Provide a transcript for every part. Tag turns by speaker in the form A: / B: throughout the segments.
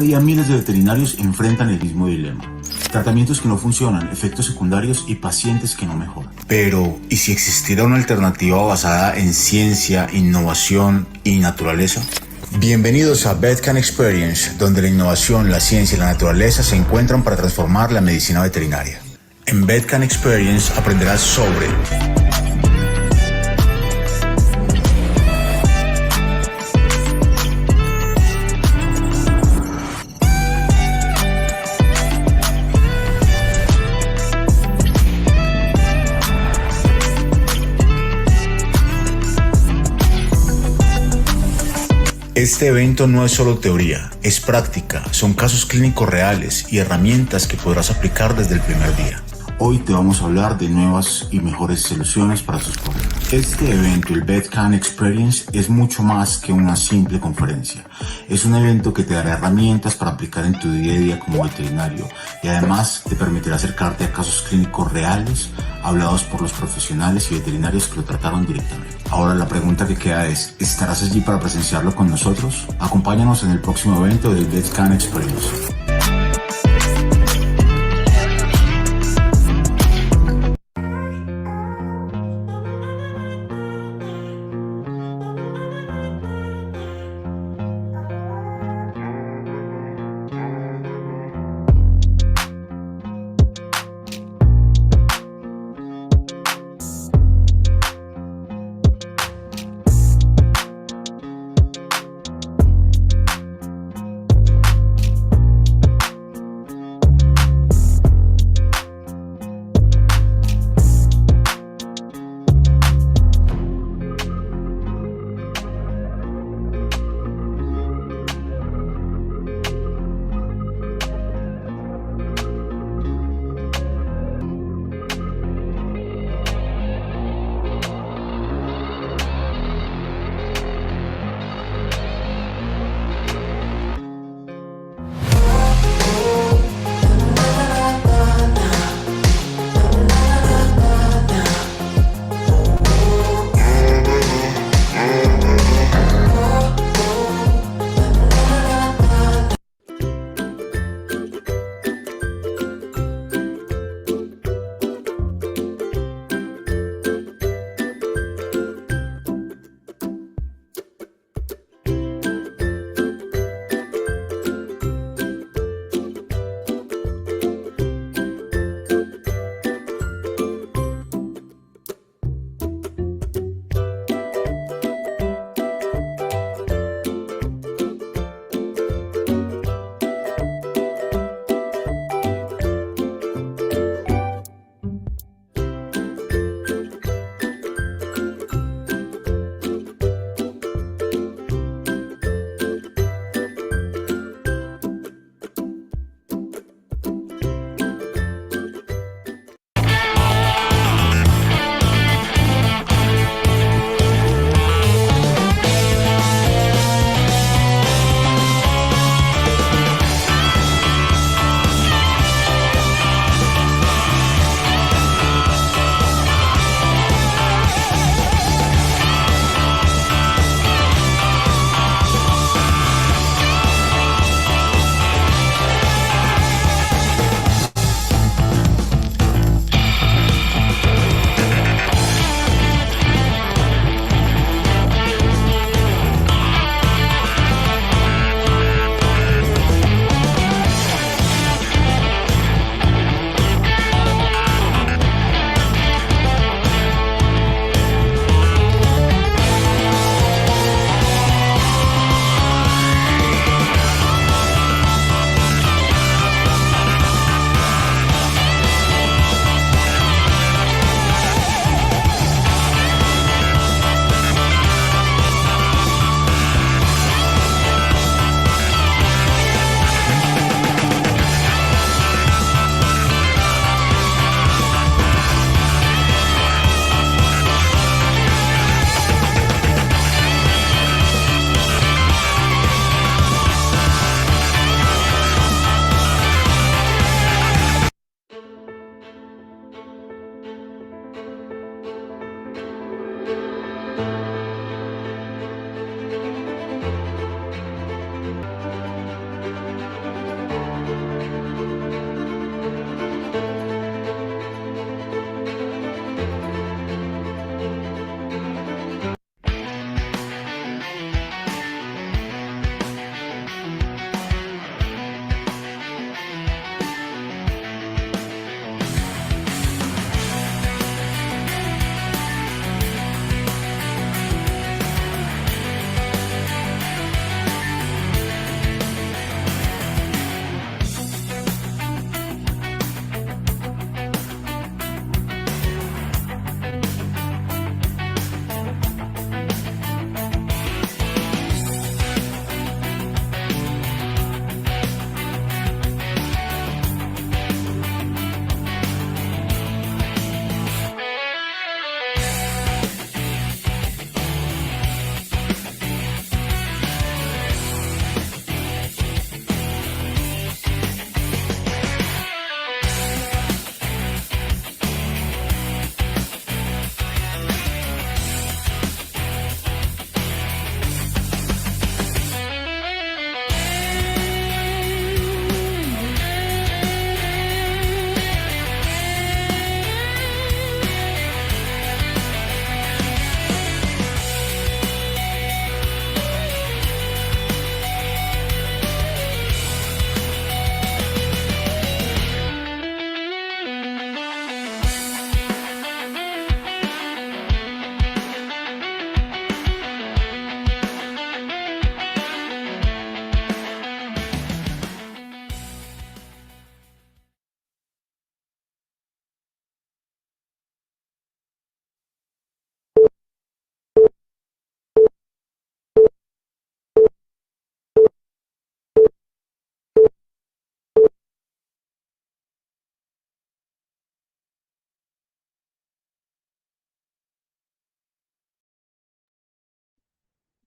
A: día miles de veterinarios enfrentan el mismo dilema. Tratamientos que no funcionan, efectos secundarios y pacientes que no mejoran. Pero, ¿y si existiera una alternativa basada en ciencia, innovación y naturaleza? Bienvenidos a VetCan Experience, donde la innovación, la ciencia y la naturaleza se encuentran para transformar la medicina veterinaria. En VetCan Experience aprenderás sobre Este evento no es solo teoría, es práctica, son casos clínicos reales y herramientas que podrás aplicar desde el primer día. Hoy te vamos a hablar de nuevas y mejores soluciones para tus problemas. Este evento, el VetCan Experience, es mucho más que una simple conferencia. Es un evento que te dará herramientas para aplicar en tu día a día como veterinario y además te permitirá acercarte a casos clínicos reales hablados por los profesionales y veterinarios que lo trataron directamente. Ahora la pregunta que queda es, ¿estarás allí para presenciarlo con nosotros? Acompáñanos en el próximo evento del VetCan Experience.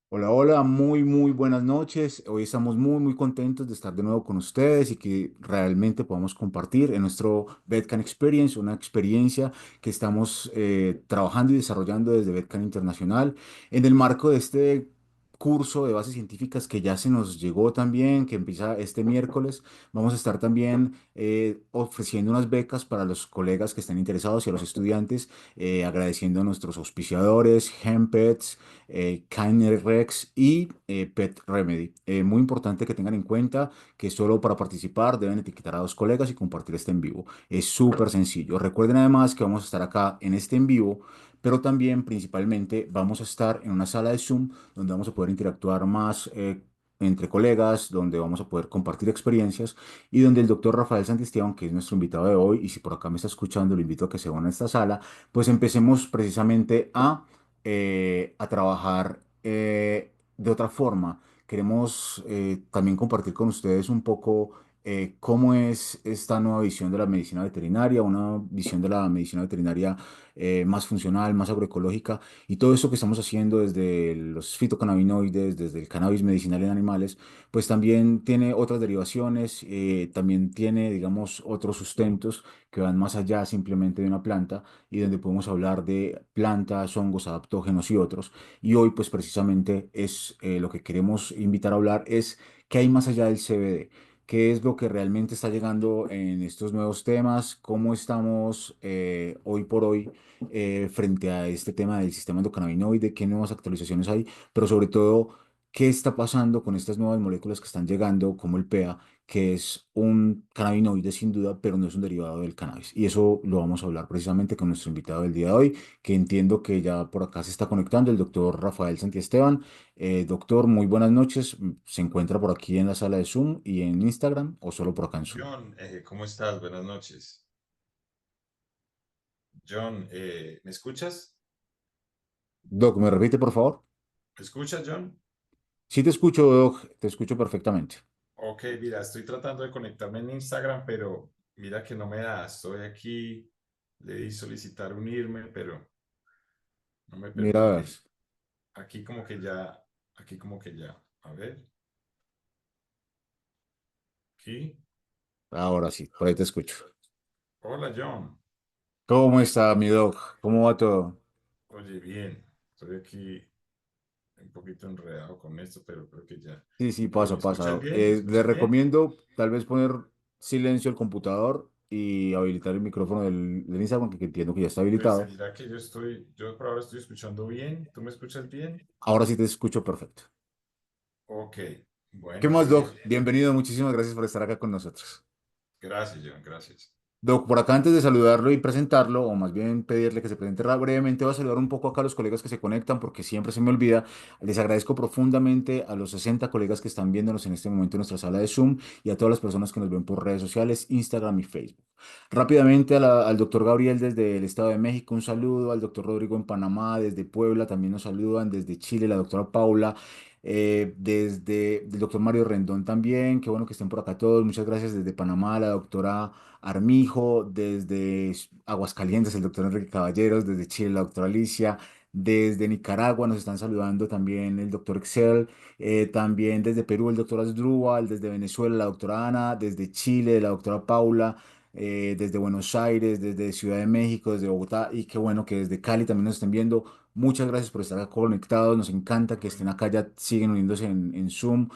A: Hola, hola, muy buenas noches. Hoy estamos muy contentos de estar de nuevo con ustedes y que realmente podamos compartir en nuestro Bedcan Experience, una experiencia que estamos trabajando y desarrollando desde Bedcan Internacional en el marco de este curso de bases científicas que ya se nos llegó también, que empieza este miércoles. Vamos a estar también ofreciendo unas becas para los colegas que estén interesados y a los estudiantes, agradeciendo a nuestros auspiciadores, Hempets, KineRx y Pet Remedy. Muy importante que tengan en cuenta que solo para participar deben etiquetar a dos colegas y compartir este en vivo. Es súper sencillo. Recuerden además que vamos a estar acá en este en vivo, pero también principalmente vamos a estar en una sala de Zoom donde vamos a poder interactuar más entre colegas, donde vamos a poder compartir experiencias y donde el doctor Rafael Santisteban, que es nuestro invitado de hoy, y si por acá me está escuchando, lo invito a que se una a esta sala, pues empecemos precisamente a trabajar de otra forma. Queremos también compartir con ustedes un poco cómo es esta nueva visión de la medicina veterinaria, una visión de la medicina veterinaria más funcional, más agroecológica, y todo eso que estamos haciendo desde los fitocannabinoides, desde el cannabis medicinal en animales, pues también tiene otras derivaciones, también tiene, digamos, otros sustentos que van más allá simplemente de una planta y donde podemos hablar de plantas, hongos, adaptógenos y otros. Y hoy, pues precisamente es lo que queremos invitar a hablar es qué hay más allá del CBD, qué es lo que realmente está llegando en estos nuevos temas, cómo estamos hoy por hoy frente a este tema del sistema endocannabinoide, qué nuevas actualizaciones hay, pero sobre todo, qué está pasando con estas nuevas moléculas que están llegando, como el PEA, que es un cannabinoide sin duda, pero no es un derivado del cannabis. Y eso lo vamos a hablar precisamente con nuestro invitado del día de hoy, que entiendo que ya por acá se está conectando, el doctor Rafael Santiesteban. Doctor, muy buenas noches. ¿Se encuentra por aquí en la sala de Zoom y en Instagram o solo por acá en Zoom?
B: John, ¿cómo estás? Buenas noches. John, ¿me escuchas?
A: Doc, ¿me repite, por favor?
B: ¿Me escuchas, John?
A: Sí te escucho, Doc, te escucho perfectamente.
B: Ok, mira, estoy tratando de conectarme en Instagram, pero mira que no me da. Estoy aquí, le di solicitar unirme, pero no me
A: Mira, a ver.
B: permite. Aquí como que ya, aquí como que ya. A ver, aquí.
A: Ahora sí, por ahí te escucho.
B: Hola, John.
A: ¿Cómo está, mi Doc? ¿Cómo va todo?
B: Oye, bien. Estoy aquí un poquito enredado con esto, pero creo que ya.
A: Sí, sí,
B: ¿Me
A: pasa,
B: escuchas
A: pasa.
B: bien? ¿Me
A: Le
B: escuchas bien?
A: recomiendo tal vez poner silencio el computador y habilitar el micrófono del Instagram, que entiendo que ya está
B: Pues
A: habilitado.
B: mira que yo por ahora estoy escuchando bien. ¿Tú me escuchas bien?
A: Ahora sí te escucho perfecto.
B: Ok,
A: ¿Qué
B: bueno,
A: más,
B: bien.
A: Doc? Bienvenido, muchísimas gracias por estar acá con nosotros.
B: Gracias, John, gracias.
A: Doc, por acá antes de saludarlo y presentarlo, o más bien pedirle que se presente brevemente, voy a saludar un poco acá a los colegas que se conectan porque siempre se me olvida. Les agradezco profundamente a los 60 colegas que están viéndonos en este momento en nuestra sala de Zoom y a todas las personas que nos ven por redes sociales, Instagram y Facebook. Rápidamente al doctor Gabriel desde el Estado de México, un saludo, al doctor Rodrigo en Panamá, desde Puebla también nos saludan, desde Chile, la doctora Paula. Desde el doctor Mario Rendón también, qué bueno que estén por acá todos, muchas gracias desde Panamá, la doctora Armijo, desde Aguascalientes, el doctor Enrique Caballeros, desde Chile, la doctora Alicia, desde Nicaragua nos están saludando también el doctor Excel, también desde Perú el doctor Asdrúbal, desde Venezuela la doctora Ana, desde Chile la doctora Paula, desde Buenos Aires, desde Ciudad de México, desde Bogotá y qué bueno que desde Cali también nos estén viendo. Muchas gracias por estar acá conectados, nos encanta que estén
B: Bueno,
A: acá, ya siguen uniéndose en Zoom.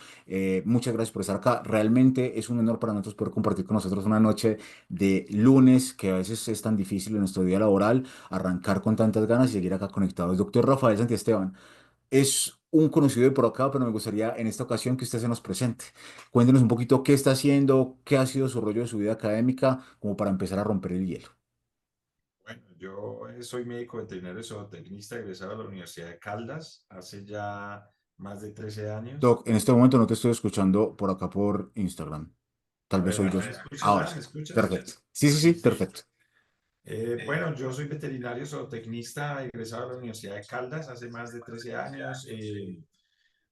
A: Muchas gracias por estar acá. Realmente es un honor para nosotros poder compartir con nosotros una noche de lunes, que a veces es tan difícil en nuestro día laboral, arrancar con tantas ganas y seguir acá conectados. Doctor Rafael Santiesteban, es un conocido de por acá, pero me gustaría en esta ocasión que usted se nos presente. Cuéntenos un poquito qué está haciendo, qué ha sido su rollo de su vida académica, como para empezar a romper el hielo.
B: bueno, yo soy médico veterinario zootecnista egresado de la Universidad de Caldas hace ya más de 13 años.
A: Doc, en este momento no te estoy escuchando por acá por Instagram. Tal
B: A
A: vez
B: ver,
A: soy yo.
B: ¿ahora me escuchas
A: Ahora
B: ya?
A: sí.
B: ¿Me escuchas?
A: Perfecto. Sí, sí, sí,
B: Listo.
A: perfecto.
B: Bueno, yo soy veterinario zootecnista egresado de la Universidad de Caldas hace más de 13 años.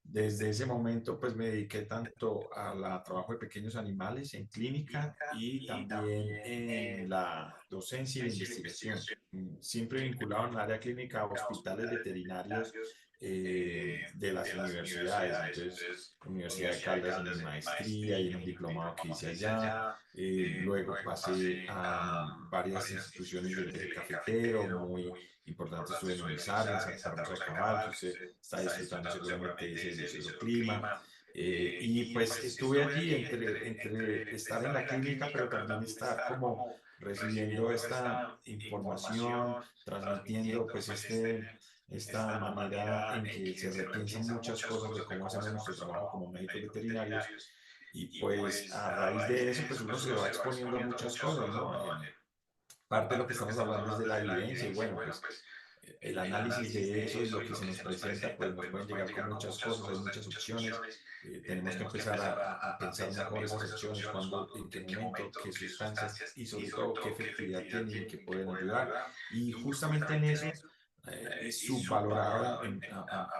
B: Desde ese momento, pues me dediqué tanto al trabajo de pequeños animales en clínica y también en la docencia y la investigación, siempre vinculado en el área clínica a hospitales veterinarios de las universidades. Entonces, Universidad de Caldas en mi maestría y en un diplomado que hice allá. Luego pasé a varias instituciones del eje cafetero, muy importante. Estuve en Unizar, en Santa Rosa de Cabal, que usted está disfrutando seguramente ese delicioso clima. Y pues estuve allí entre estar en la clínica, pero también estar como recibiendo esta información, transmitiendo pues esta manera en que se repiensan muchas cosas de cómo hacemos nuestro trabajo como médicos veterinarios. Y pues a raíz de eso, pues uno se va exponiendo a muchas cosas, ¿no? Parte de lo que estamos hablando es de la evidencia y bueno, pues el análisis de eso y lo que se nos presenta, pues nos pueden llegar con muchas cosas, hay muchas opciones. Tenemos que empezar a pensar mejor esas opciones, cuándo, en qué momento, qué sustancias y sobre todo qué efectividad tienen y qué pueden ayudar. Y justamente en eso, subvalorado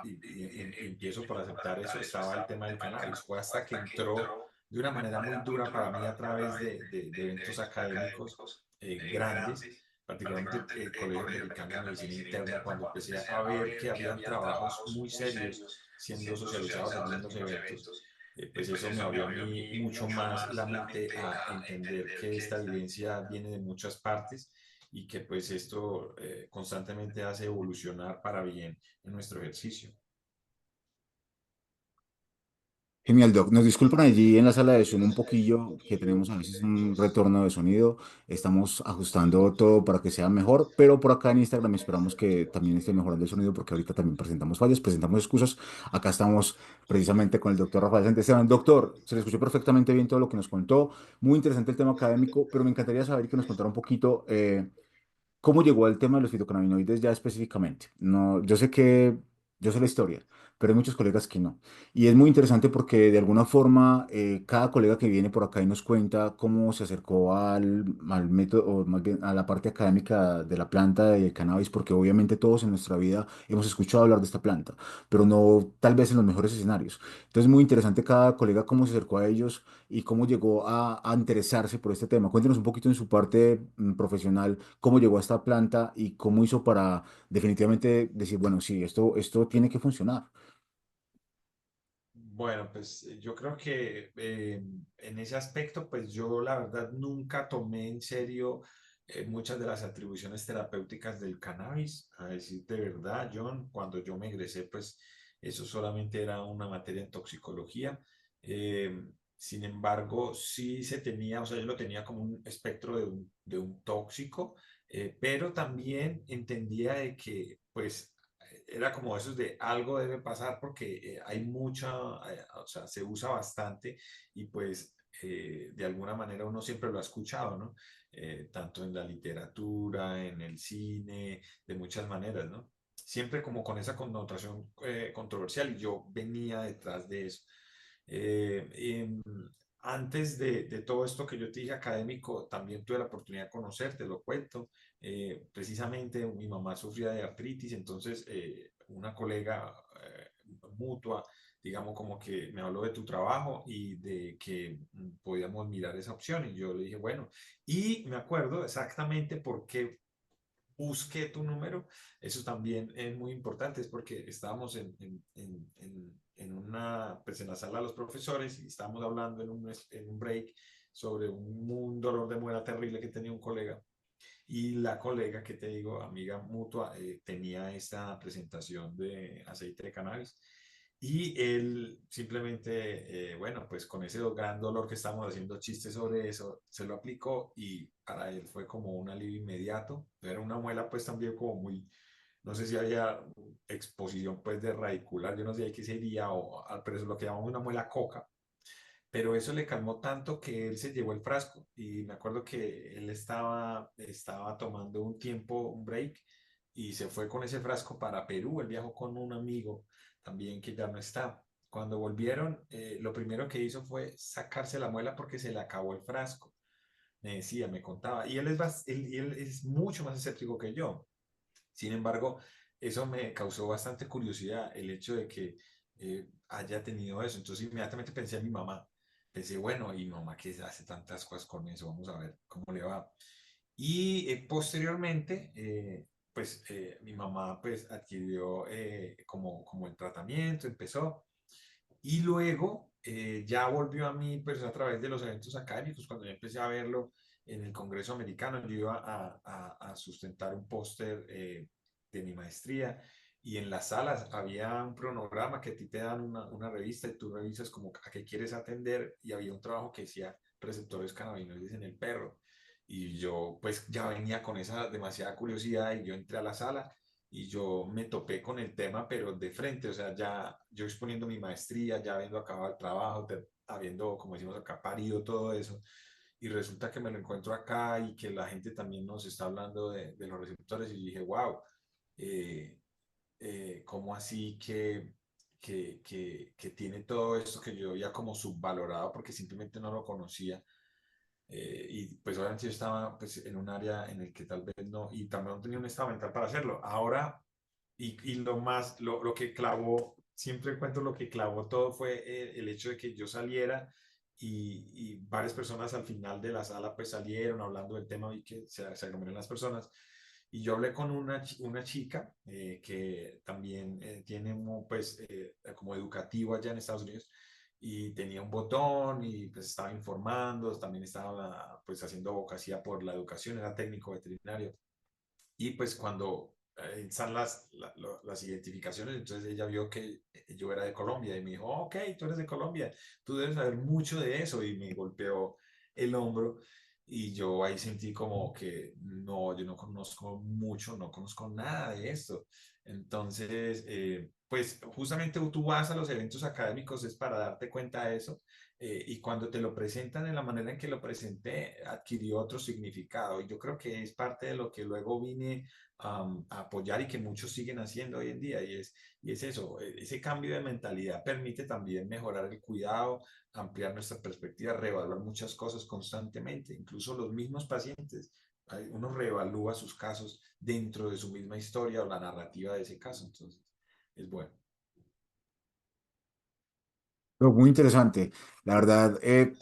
B: y empiezo por aceptar eso, estaba el tema del cannabis. Fue hasta que entró de una manera muy dura para mí a través de eventos académicos grandes, particularmente el Colegio Americano de Medicina Interna, cuando empecé a ver que habían trabajos muy serios siendo socializados allí en los eventos. Pues eso me abrió a mí mucho más la mente a entender que esta evidencia viene de muchas partes y que pues esto constantemente hace evolucionar para bien en nuestro ejercicio.
A: Genial, Doc. Nos disculpan allí en la sala de Zoom un poquillo, que tenemos a veces un retorno de sonido. Estamos ajustando todo para que sea mejor, pero por acá en Instagram esperamos que también esté mejorando el sonido porque ahorita también presentamos fallas, presentamos excusas. Acá estamos precisamente con el doctor Rafael Santisteban. Doctor, se le escuchó perfectamente bien todo lo que nos contó. Muy interesante el tema académico, pero me encantaría saber que nos contara un poquito. ¿Cómo llegó al tema de los fitocannabinoides ya específicamente? No, yo sé la historia, pero hay muchos colegas que no. Y es muy interesante porque de alguna forma cada colega que viene por acá y nos cuenta cómo se acercó al método, o más bien a la parte académica de la planta de cannabis, porque obviamente todos en nuestra vida hemos escuchado hablar de esta planta, pero no tal vez en los mejores escenarios. Entonces es muy interesante cada colega cómo se acercó a ellos y cómo llegó a interesarse por este tema. Cuéntenos un poquito en su parte profesional cómo llegó a esta planta y cómo hizo para definitivamente decir, bueno, sí, esto tiene que funcionar.
B: Bueno, pues yo creo que en ese aspecto, pues yo la verdad nunca tomé en serio muchas de las atribuciones terapéuticas del cannabis. A decir de verdad, John, cuando yo me egresé, pues eso solamente era una materia en toxicología. Eh, Sin embargo, sí se tenía, o sea, yo lo tenía como un espectro de un tóxico, pero también entendía de que, pues, era como esos de algo debe pasar porque hay mucha, o sea, se usa bastante y pues de alguna manera uno siempre lo ha escuchado, ¿no? Tanto en la literatura, en el cine, de muchas maneras, ¿no? Siempre como con esa connotación controversial y yo venía detrás de eso. Eh, em, Antes de todo esto que yo te dije académico, también tuve la oportunidad de conocerte, lo cuento. Precisamente mi mamá sufría de artritis, entonces una colega mutua, digamos, como que me habló de tu trabajo y de que podíamos mirar esa opción. Y yo le dije, bueno, y me acuerdo exactamente por qué busqué tu número. Eso también es muy importante, es porque estábamos en una, pues en la sala de los profesores y estábamos hablando en un break sobre un dolor de muela terrible que tenía un colega. Y la colega que te digo, amiga mutua, tenía esta presentación de aceite de cannabis. Y él simplemente, bueno, pues con ese gran dolor que estábamos haciendo chistes sobre eso, se lo aplicó y para él fue como un alivio inmediato. Era una muela pues también como muy, no sé si había exposición pues de radicular, yo no sé qué sería, pero eso es lo que llamamos una muela coca, pero eso le calmó tanto que él se llevó el frasco y me acuerdo que él estaba tomando un tiempo, un break y se fue con ese frasco para Perú. Él viajó con un amigo también que ya no está. Cuando volvieron, lo primero que hizo fue sacarse la muela porque se le acabó el frasco. Me decía, me contaba. Y él es mucho más escéptico que yo. Sin embargo, eso me causó bastante curiosidad, el hecho de que haya tenido eso. Entonces inmediatamente pensé en mi mamá. Pensé, bueno, y mi mamá que hace tantas cosas con eso, vamos a ver cómo le va. Y posteriormente mi mamá pues adquirió como el tratamiento, empezó. Y luego ya volvió a mí pues a través de los eventos académicos, cuando yo empecé a verlo en el Congreso Americano, yo iba a sustentar un póster de mi maestría y en las salas había un cronograma que a ti te dan una revista y tú revisas como a qué quieres atender y había un trabajo que decía receptores cannabinoides en el perro. Y yo pues ya venía con esa demasiada curiosidad y yo entré a la sala y yo me topé con el tema, pero de frente, o sea, ya yo exponiendo mi maestría, ya habiendo acabado el trabajo, habiendo, como decimos acá, parido todo eso, y resulta que me lo encuentro acá y que la gente también nos está hablando de los receptores, y dije, wow, eh, ¿cómo así que tiene todo esto que yo había como subvalorado porque simplemente no lo conocía? Y pues obviamente yo estaba pues en un área en el que tal vez no, y también no tenía un estado mental para hacerlo. Ahora, y lo que clavó, siempre cuento lo que clavó todo fue el hecho de que yo saliera y varias personas al final de la sala pues salieron hablando del tema y que se aglomeraron las personas. Y yo hablé con una chica que también tiene como educativo allá en Estados Unidos y tenía un botón y pues estaba informando, también estaba pues haciendo abogacía por la educación, era técnico veterinario. Y pues cuando están las identificaciones, entonces ella vio que yo era de Colombia y me dijo, "Oh, ok, tú eres de Colombia, tú debes saber mucho de eso", y me golpeó el hombro y yo ahí sentí como que no, yo no conozco mucho, no conozco nada de esto. Entonces, pues justamente tú vas a los eventos académicos es para darte cuenta de eso, y cuando te lo presentan en la manera en que lo presenté, adquirió otro significado. Y yo creo que es parte de lo que luego vine a apoyar y que muchos siguen haciendo hoy en día. Y es eso, ese cambio de mentalidad permite también mejorar el cuidado, ampliar nuestra perspectiva, reevaluar muchas cosas constantemente, incluso los mismos pacientes. Uno reevalúa sus casos dentro de su misma historia o la narrativa de ese caso. Entonces, es bueno.
A: No, muy interesante. La verdad,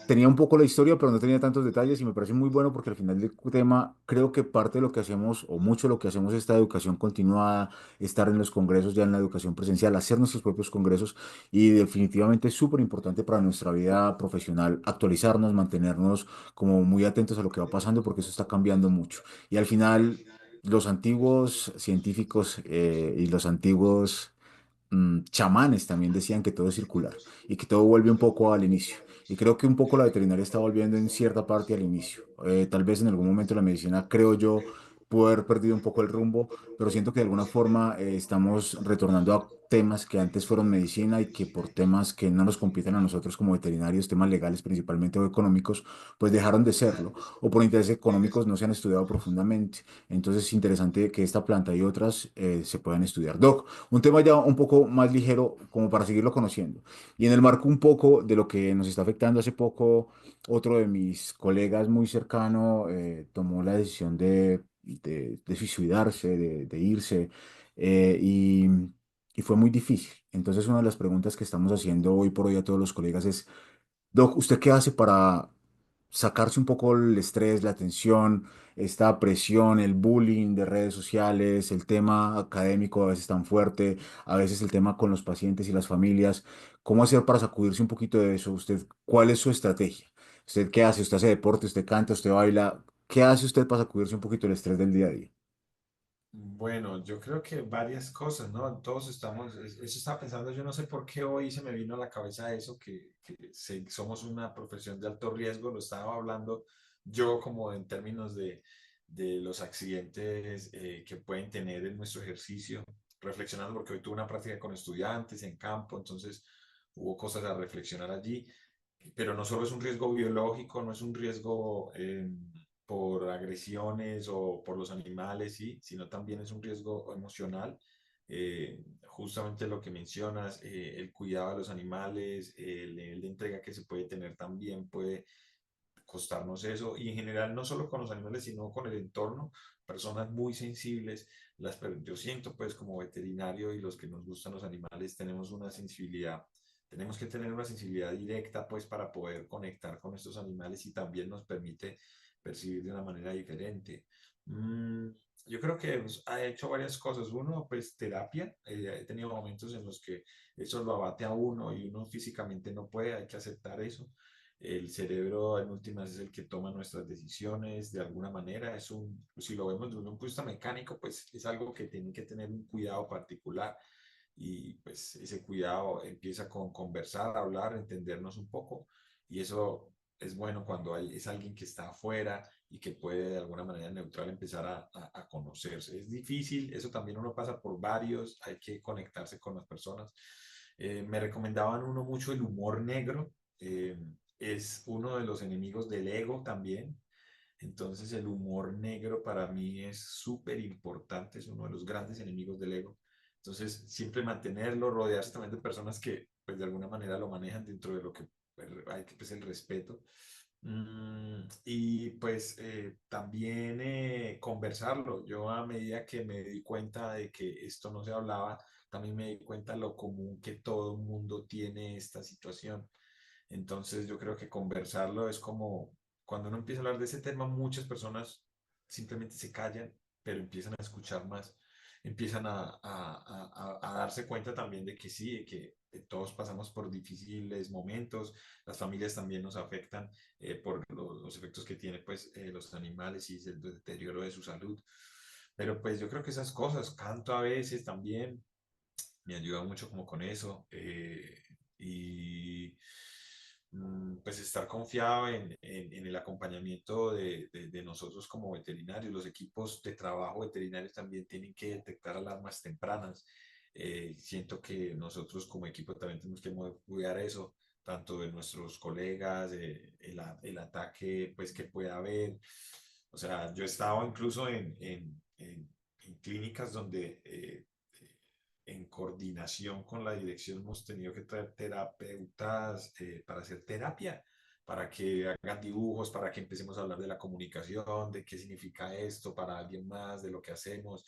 A: tenía un poco la historia, pero no tenía tantos detalles y me parece muy bueno porque al final del tema creo que parte de lo que hacemos o mucho de lo que hacemos es esta educación continuada, estar en los congresos ya en la educación presencial, hacer nuestros propios congresos y definitivamente es súper importante para nuestra vida profesional actualizarnos, mantenernos como muy atentos a lo que va pasando porque eso está cambiando mucho. Y al final, los antiguos científicos y los antiguos chamanes también decían que todo es circular y que todo vuelve un poco al inicio. Y creo que un poco la veterinaria está volviendo en cierta parte al inicio. Tal vez en algún momento la medicina, creo yo, pudo haber perdido un poco el rumbo, pero siento que de alguna forma estamos retornando a temas que antes fueron medicina y que por temas que no nos compiten a nosotros como veterinarios, temas legales principalmente o económicos, pues dejaron de serlo o por intereses económicos no se han estudiado profundamente. Entonces es interesante que esta planta y otras se puedan estudiar. Doc, un tema ya un poco más ligero como para seguirlo conociendo. Y en el marco un poco de lo que nos está afectando hace poco, otro de mis colegas muy cercano tomó la decisión de suicidarse, de irse, eh, y, y fue muy difícil. Entonces una de las preguntas que estamos haciendo hoy por hoy a todos los colegas es, Doc, ¿usted qué hace para sacarse un poco el estrés, la tensión, esta presión, el bullying de redes sociales, el tema académico a veces tan fuerte, a veces el tema con los pacientes y las familias? ¿Cómo hacer para sacudirse un poquito de eso? ¿Usted cuál es su estrategia? ¿Usted qué hace? ¿Usted hace deporte? ¿Usted canta? ¿Usted baila? ¿Qué hace usted para sacudirse un poquito el estrés del día a día?
B: Bueno, yo creo que varias cosas, ¿no? Todos estamos, eso estaba pensando, yo no sé por qué hoy se me vino a la cabeza eso, que somos una profesión de alto riesgo, lo estaba hablando yo como en términos de los accidentes que pueden tener en nuestro ejercicio, reflexionando porque hoy tuve una práctica con estudiantes en campo, entonces hubo cosas a reflexionar allí, pero no solo es un riesgo biológico, no es un riesgo por agresiones o por los animales, ¿sí? Sino también es un riesgo emocional. Justamente lo que mencionas, el cuidado de los animales, el nivel de entrega que se puede tener también puede costarnos eso. Y en general, no solo con los animales, sino con el entorno, personas muy sensibles. Yo siento pues como veterinario y los que nos gustan los animales tenemos una sensibilidad, tenemos que tener una sensibilidad directa pues para poder conectar con estos animales y también nos permite percibir de una manera diferente. Mm, Yo creo que pues, ha hecho varias cosas. Uno, pues terapia. He tenido momentos en los que eso lo abate a uno y uno físicamente no puede, hay que aceptar eso. El cerebro en últimas es el que toma nuestras decisiones de alguna manera. Si lo vemos desde un punto de vista mecánico, pues es algo que tiene que tener un cuidado particular y pues ese cuidado empieza con conversar, hablar, entendernos un poco y eso es bueno cuando es alguien que está afuera y que puede de alguna manera neutral empezar a conocerse. Es difícil, eso también uno pasa por varios, hay que conectarse con las personas. Me recomendaban uno mucho el humor negro, es uno de los enemigos del ego también. Entonces el humor negro para mí es súper importante, es uno de los grandes enemigos del ego. Entonces siempre mantenerlo, rodearse también de personas que pues de alguna manera lo manejan dentro de lo que hay que pues el respeto. Y pues también conversarlo. Yo a medida que me di cuenta de que esto no se hablaba, también me di cuenta lo común que todo el mundo tiene esta situación. Entonces yo creo que conversarlo es como cuando uno empieza a hablar de ese tema, muchas personas simplemente se callan, pero empiezan a escuchar más, empiezan a darse cuenta también de que sí, de que todos pasamos por difíciles momentos, las familias también nos afectan por los efectos que tienen pues los animales y el deterioro de su salud. Pero pues yo creo que esas cosas, canto a veces también, me ayuda mucho como con eso. Y pues estar confiado en el acompañamiento de nosotros como veterinarios. Los equipos de trabajo veterinarios también tienen que detectar alarmas tempranas. Siento que nosotros como equipo también tenemos que cuidar eso, tanto de nuestros colegas, el ataque pues que pueda haber. O sea, yo he estado incluso en clínicas donde en coordinación con la dirección hemos tenido que traer terapeutas para hacer terapia, para que hagan dibujos, para que empecemos a hablar de la comunicación, de qué significa esto para alguien más, de lo que hacemos.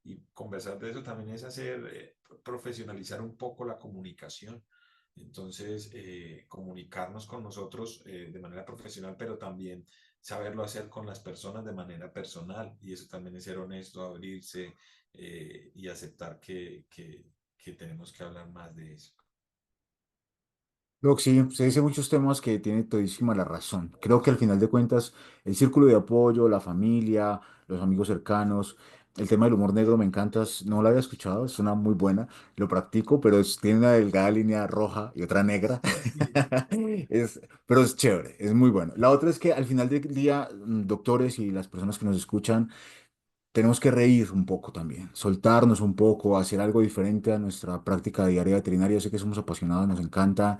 B: Y conversar de eso también es hacer, profesionalizar un poco la comunicación. Entonces, comunicarnos con nosotros de manera profesional, pero también saberlo hacer con las personas de manera personal. Y eso también es ser honesto, abrirse, y aceptar que tenemos que hablar más de eso.
C: Doc, sí, usted dice muchos temas que tiene todísima la razón. Creo que al final de cuentas, el círculo de apoyo, la familia, los amigos cercanos, el tema del humor negro me encanta, no lo había escuchado, es una muy buena, lo practico, pero tiene una delgada línea roja y otra negra.
B: Sí.
C: Pero es chévere, es muy bueno. La otra es que al final del día, doctores y las personas que nos escuchan, tenemos que reír un poco también, soltarnos un poco, hacer algo diferente a nuestra práctica diaria veterinaria. Yo sé que somos apasionados, nos encanta.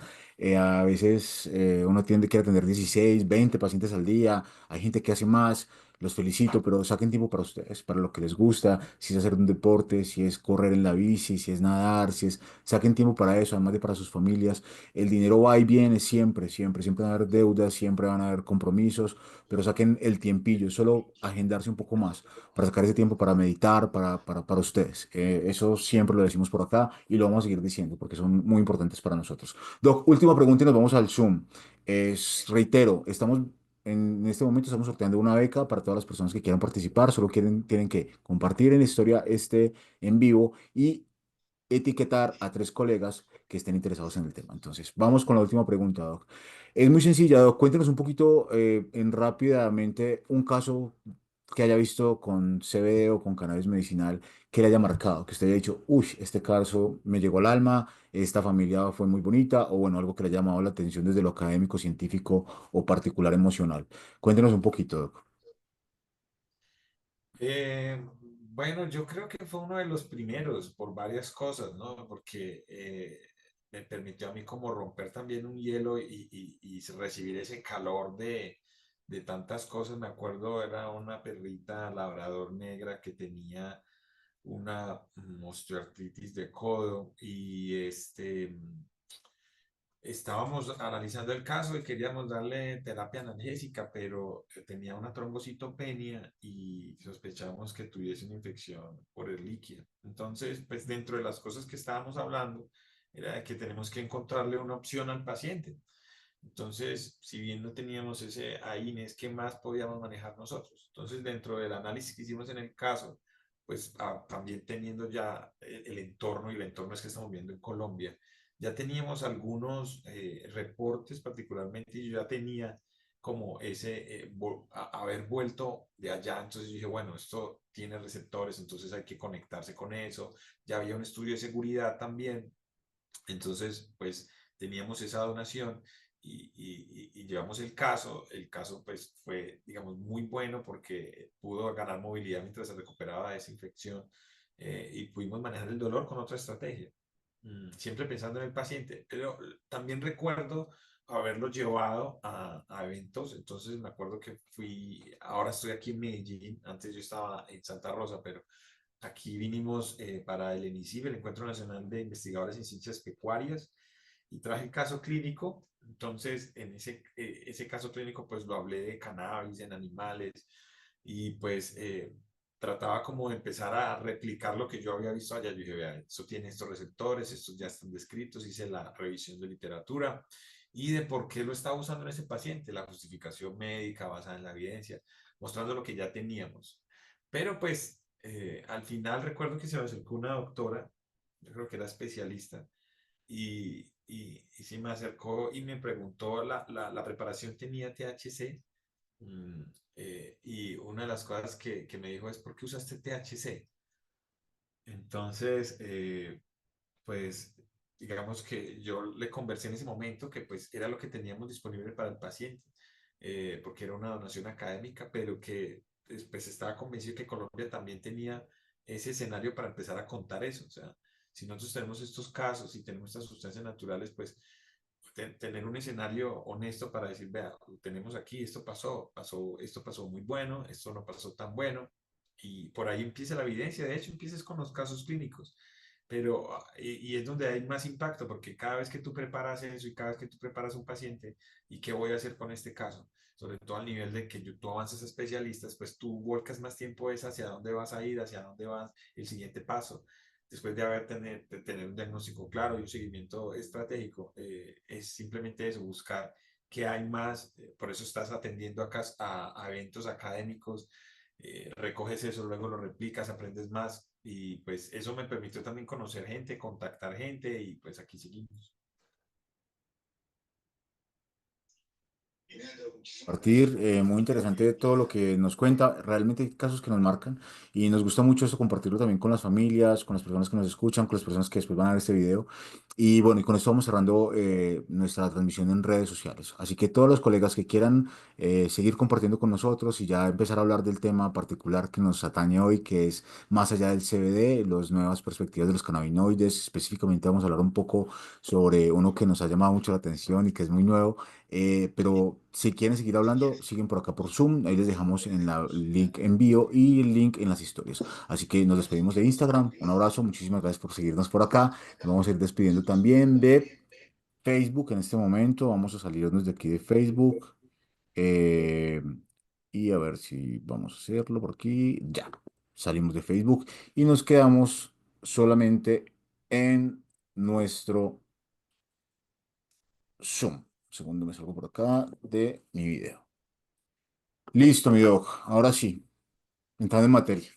C: A veces uno tiene que atender 16, 20 pacientes al día. Hay gente que hace más. Los felicito, pero saquen tiempo para ustedes, para lo que les gusta, si es hacer un deporte, si es correr en la bici, si es nadar, si es... Saquen tiempo para eso, además de para sus familias. El dinero va y viene siempre, siempre, siempre van a haber deudas, siempre van a haber compromisos, pero saquen el tiempillo, solo agendarse un poco más para sacar ese tiempo para meditar, para ustedes. Eso siempre lo decimos por acá y lo vamos a seguir diciendo porque son muy importantes para nosotros. Doc, última pregunta y nos vamos al Zoom. Reitero, en este momento estamos sorteando una beca para todas las personas que quieran participar, solo tienen que compartir en la historia este en vivo y etiquetar a tres colegas que estén interesados en el tema. Entonces, vamos con la última pregunta, Doc. Es muy sencilla, Doc. Cuéntenos un poquito en rápidamente un caso que haya visto con CBD o con cannabis medicinal que le haya marcado, que usted haya dicho, uy, este caso me llegó al alma, esta familia fue muy bonita, o bueno, algo que le haya llamado la atención desde lo académico, científico o particular emocional. Cuéntenos un poquito, Doc.
B: Bueno, yo creo que fue uno de los primeros por varias cosas, ¿no? Porque me permitió a mí como romper también un hielo y recibir ese calor de tantas cosas. Me acuerdo, era una perrita labrador negra que tenía una osteoartritis de codo y estábamos analizando el caso y queríamos darle terapia analgésica, pero tenía una trombocitopenia y sospechamos que tuviese una infección por el líquido. Entonces, pues dentro de las cosas que estábamos hablando, era que tenemos que encontrarle una opción al paciente. Entonces, si bien no teníamos ese AINES, ¿qué más podíamos manejar nosotros? Entonces, dentro del análisis que hicimos en el caso, pues también teniendo ya el entorno, y el entorno es que estamos viendo en Colombia, ya teníamos algunos reportes particularmente, y yo ya tenía como ese, haber vuelto de allá, entonces dije, bueno, esto tiene receptores, entonces hay que conectarse con eso, ya había un estudio de seguridad también, entonces, pues teníamos esa donación y llevamos el caso pues fue, digamos, muy bueno porque pudo ganar movilidad mientras se recuperaba de esa infección y pudimos manejar el dolor con otra estrategia, siempre pensando en el paciente, pero también recuerdo haberlo llevado a eventos, entonces me acuerdo que fui, ahora estoy aquí en Medellín, antes yo estaba en Santa Rosa, pero aquí vinimos para el ENICIP, el Encuentro Nacional de Investigadores en Ciencias Pecuarias, y traje el caso clínico. Entonces, en ese caso clínico, pues lo hablé de cannabis en animales y pues trataba como de empezar a replicar lo que yo había visto allá. Yo dije, vea, esto tiene estos receptores, estos ya están descritos, hice la revisión de literatura y de por qué lo estaba usando en ese paciente, la justificación médica basada en la evidencia, mostrando lo que ya teníamos. Pero pues al final recuerdo que se me acercó una doctora, yo creo que era especialista, y se me acercó y me preguntó, la preparación tenía THC, mm, y una de las cosas que me dijo es, ¿por qué usaste THC? Entonces, pues digamos que yo le conversé en ese momento que pues era lo que teníamos disponible para el paciente, porque era una donación académica, pero que pues estaba convencido que Colombia también tenía ese escenario para empezar a contar eso. O sea, si nosotros tenemos estos casos y tenemos estas sustancias naturales, pues tener un escenario honesto para decir, vea, tenemos aquí, esto pasó muy bueno, esto no pasó tan bueno, y por ahí empieza la evidencia, de hecho empiezas con los casos clínicos, pero, y es donde hay más impacto, porque cada vez que tú preparas eso y cada vez que tú preparas un paciente, ¿y qué voy a hacer con este caso? Sobre todo al nivel de que tú avanzas a especialistas, pues tú volcas más tiempo es hacia dónde vas a ir, hacia dónde vas, el siguiente paso después de tener un diagnóstico claro y un seguimiento estratégico, es simplemente eso, buscar qué hay más, por eso estás atendiendo a eventos académicos, recoges eso, luego lo replicas, aprendes más y pues eso me permitió también conocer gente, contactar gente y pues aquí seguimos.
C: Compartir, muy interesante todo lo que nos cuenta. Realmente hay casos que nos marcan y nos gusta mucho esto compartirlo también con las familias, con las personas que nos escuchan, con las personas que después van a ver este video. Y bueno, y con esto vamos cerrando nuestra transmisión en redes sociales. Así que todos los colegas que quieran seguir compartiendo con nosotros y ya empezar a hablar del tema particular que nos atañe hoy, que es más allá del CBD, las nuevas perspectivas de los cannabinoides. Específicamente vamos a hablar un poco sobre uno que nos ha llamado mucho la atención y que es muy nuevo, pero si quieren seguir hablando, siguen por acá por Zoom. Ahí les dejamos en la link en bio y el link en las historias. Así que nos despedimos de Instagram. Un abrazo, muchísimas gracias por seguirnos por acá. Nos vamos a ir despidiendo también de Facebook en este momento. Vamos a salirnos de aquí de Facebook. Eh, y a ver si vamos a hacerlo por aquí. Ya, salimos de Facebook y nos quedamos solamente en nuestro Zoom. Segundo, me salgo por acá de mi video. Listo, mi doc. Ahora sí, entrando en materia.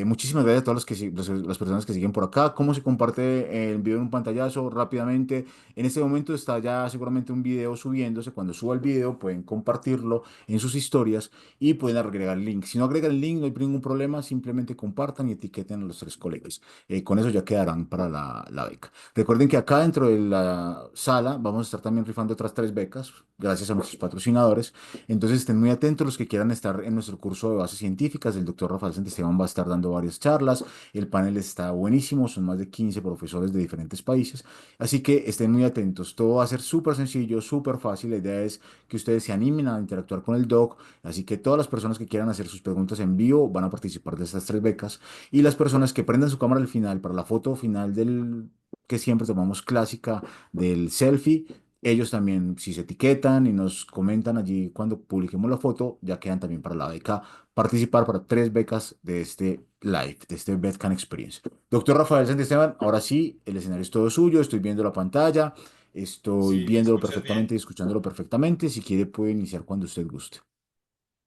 C: Muchísimas gracias a todas las personas que siguen por acá. ¿Cómo se comparte el video en un pantallazo? Rápidamente. En este momento está ya seguramente un video subiéndose. Cuando suba el video pueden compartirlo en sus historias y pueden agregar el link. Si no agregan el link, no hay ningún problema. Simplemente compartan y etiqueten a los tres colegas. Con eso ya quedarán para la beca. Recuerden que acá dentro de la sala vamos a estar también rifando otras tres becas gracias a nuestros patrocinadores. Entonces estén muy atentos los que quieran estar en nuestro curso de bases científicas. El doctor Rafael Santisteban va a estar dando varias charlas. El panel está buenísimo, son más de 15 profesores de diferentes países. Así que estén muy atentos. Todo va a ser súper sencillo, súper fácil. La idea es que ustedes se animen a interactuar con el doc. Así que todas las personas que quieran hacer sus preguntas en vivo van a participar de estas tres becas. Y las personas que prendan su cámara al final para la foto final del que siempre tomamos clásica del selfie, ellos también, si se etiquetan y nos comentan allí cuando publiquemos la foto, ya quedan también para la beca, participar para tres becas de este live, de este Bedcan Experience. Doctor Rafael Santisteban, ahora sí, el escenario es todo suyo, estoy viendo la pantalla. Estoy
B: Sí, ¿me
C: viéndolo
B: escuchas
C: perfectamente y
B: bien?
C: escuchándolo perfectamente. Si quiere, puede iniciar cuando usted guste.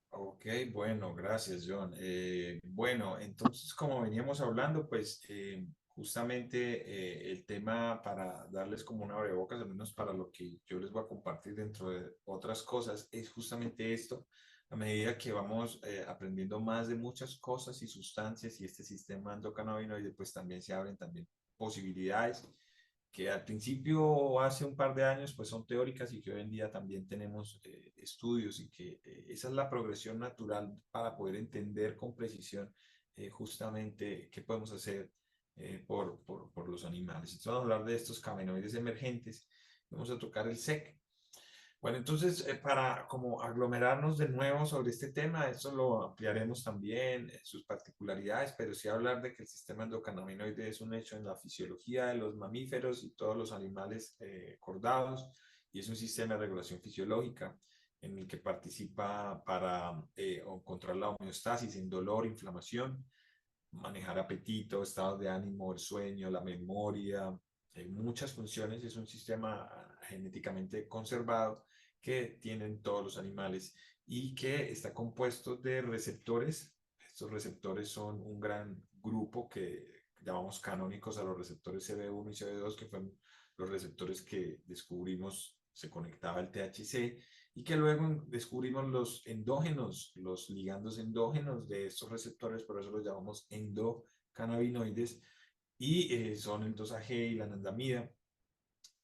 B: Ok, bueno, gracias, John. Bueno, entonces, como veníamos hablando, pues justamente el tema para darles como una abrebocas, al menos para lo que yo les voy a compartir dentro de otras cosas, es justamente esto. A medida que vamos aprendiendo más de muchas cosas y sustancias y este sistema endocannabinoide, pues también se abren también posibilidades que al principio, hace un par de años, pues son teóricas y que hoy en día también tenemos estudios y que esa es la progresión natural para poder entender con precisión justamente qué podemos hacer por los animales. Entonces vamos a hablar de estos cannabinoides emergentes, vamos a tocar el SEC. Bueno, entonces, para como aglomerarnos de nuevo sobre este tema, eso lo ampliaremos también, sus particularidades, pero sí hablar de que el sistema endocannabinoide es un hecho en la fisiología de los mamíferos y todos los animales cordados, y es un sistema de regulación fisiológica en el que participa para controlar la homeostasis en dolor, inflamación, manejar apetito, estados de ánimo, el sueño, la memoria, muchas funciones. Es un sistema genéticamente conservado que tienen todos los animales y que está compuesto de receptores. Estos receptores son un gran grupo que llamamos canónicos a los receptores CB1 y CB2, que fueron los receptores que descubrimos se conectaba al THC y que luego descubrimos los endógenos, los ligandos endógenos de estos receptores, por eso los llamamos endocannabinoides, y son el 2-AG y la anandamida.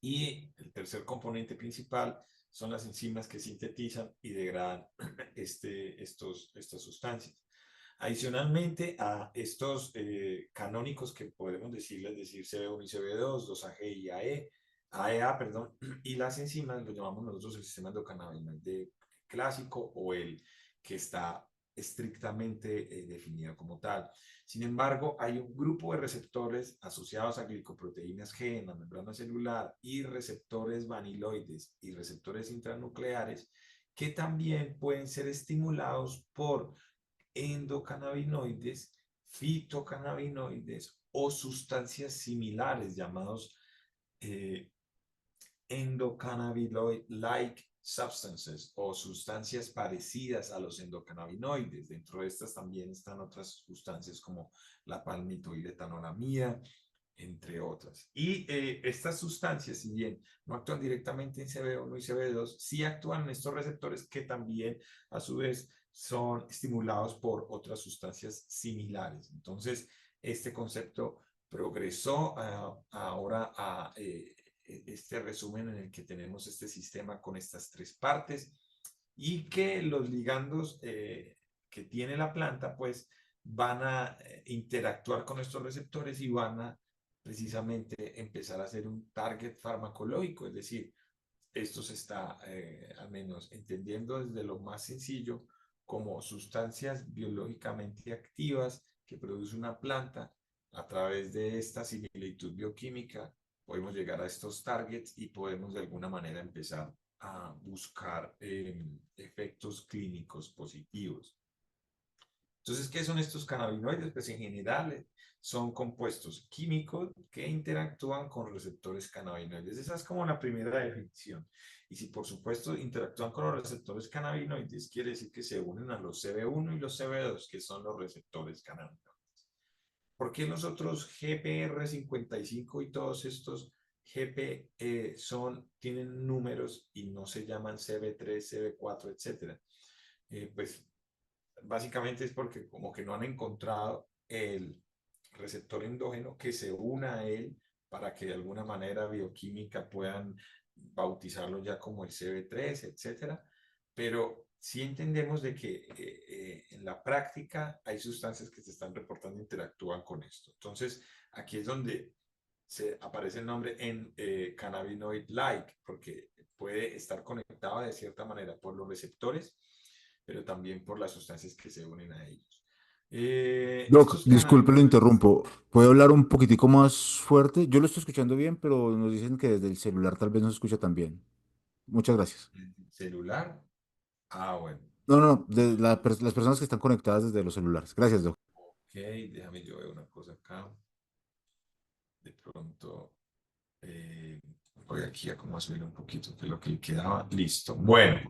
B: Y el tercer componente principal son las enzimas que sintetizan y degradan estas sustancias. Adicionalmente a estos canónicos que podemos decirles, decir CB1 y CB2, 2-AG y AEA, perdón, y las enzimas lo llamamos nosotros el sistema endocannabinoide clásico o el que está estrictamente definido como tal. Sin embargo, hay un grupo de receptores asociados a glicoproteínas G en la membrana celular y receptores vaniloides y receptores intranucleares que también pueden ser estimulados por endocannabinoides, fitocannabinoides o sustancias similares llamados eh, endocannabinoid-like substances o sustancias parecidas a los endocannabinoides. Dentro de estas también están otras sustancias como la palmitoidetanolamida, entre otras. Y estas sustancias, si bien no actúan directamente en CB1 y CB2, sí actúan en estos receptores que también a su vez son estimulados por otras sustancias similares. Entonces, este concepto progresó ahora a este resumen en el que tenemos este sistema con estas tres partes y que los ligandos que tiene la planta pues van a interactuar con estos receptores y van a precisamente empezar a hacer un target farmacológico, es decir, esto se está al menos entendiendo desde lo más sencillo como sustancias biológicamente activas que produce una planta. A través de esta similitud bioquímica podemos llegar a estos targets y podemos de alguna manera empezar a buscar efectos clínicos positivos. Entonces, ¿qué son estos cannabinoides? Pues en general son compuestos químicos que interactúan con receptores cannabinoides. Esa es como la primera definición. Y si por supuesto interactúan con los receptores cannabinoides, quiere decir que se unen a los CB1 y los CB2, que son los receptores cannabinoides. ¿Por qué los otros GPR55 y todos estos GP tienen números y no se llaman CB3, CB4, etcétera? Pues básicamente es porque como que no han encontrado el receptor endógeno que se una a él para que de alguna manera bioquímica puedan bautizarlo ya como el CB3, etcétera. Pero sí entendemos de que en la práctica hay sustancias que se están reportando e interactúan con esto. Entonces, aquí es donde se aparece el nombre en cannabinoid-like, porque puede estar conectado de cierta manera por los receptores, pero también por las sustancias que se unen a ellos.
C: Doc,
B: Estos
C: disculpe, lo
B: cannabinoides,
C: interrumpo. ¿Puede hablar un poquitico más fuerte? Yo lo estoy escuchando bien, pero nos dicen que desde el celular tal vez no se escucha tan bien. Muchas gracias.
B: celular, bueno,
C: No, no, las personas que están conectadas desde los celulares. Gracias, Doc.
B: ok, déjame yo ver una cosa acá, de pronto, Voy aquí a como subir un poquito de lo que quedaba. Listo. Bueno,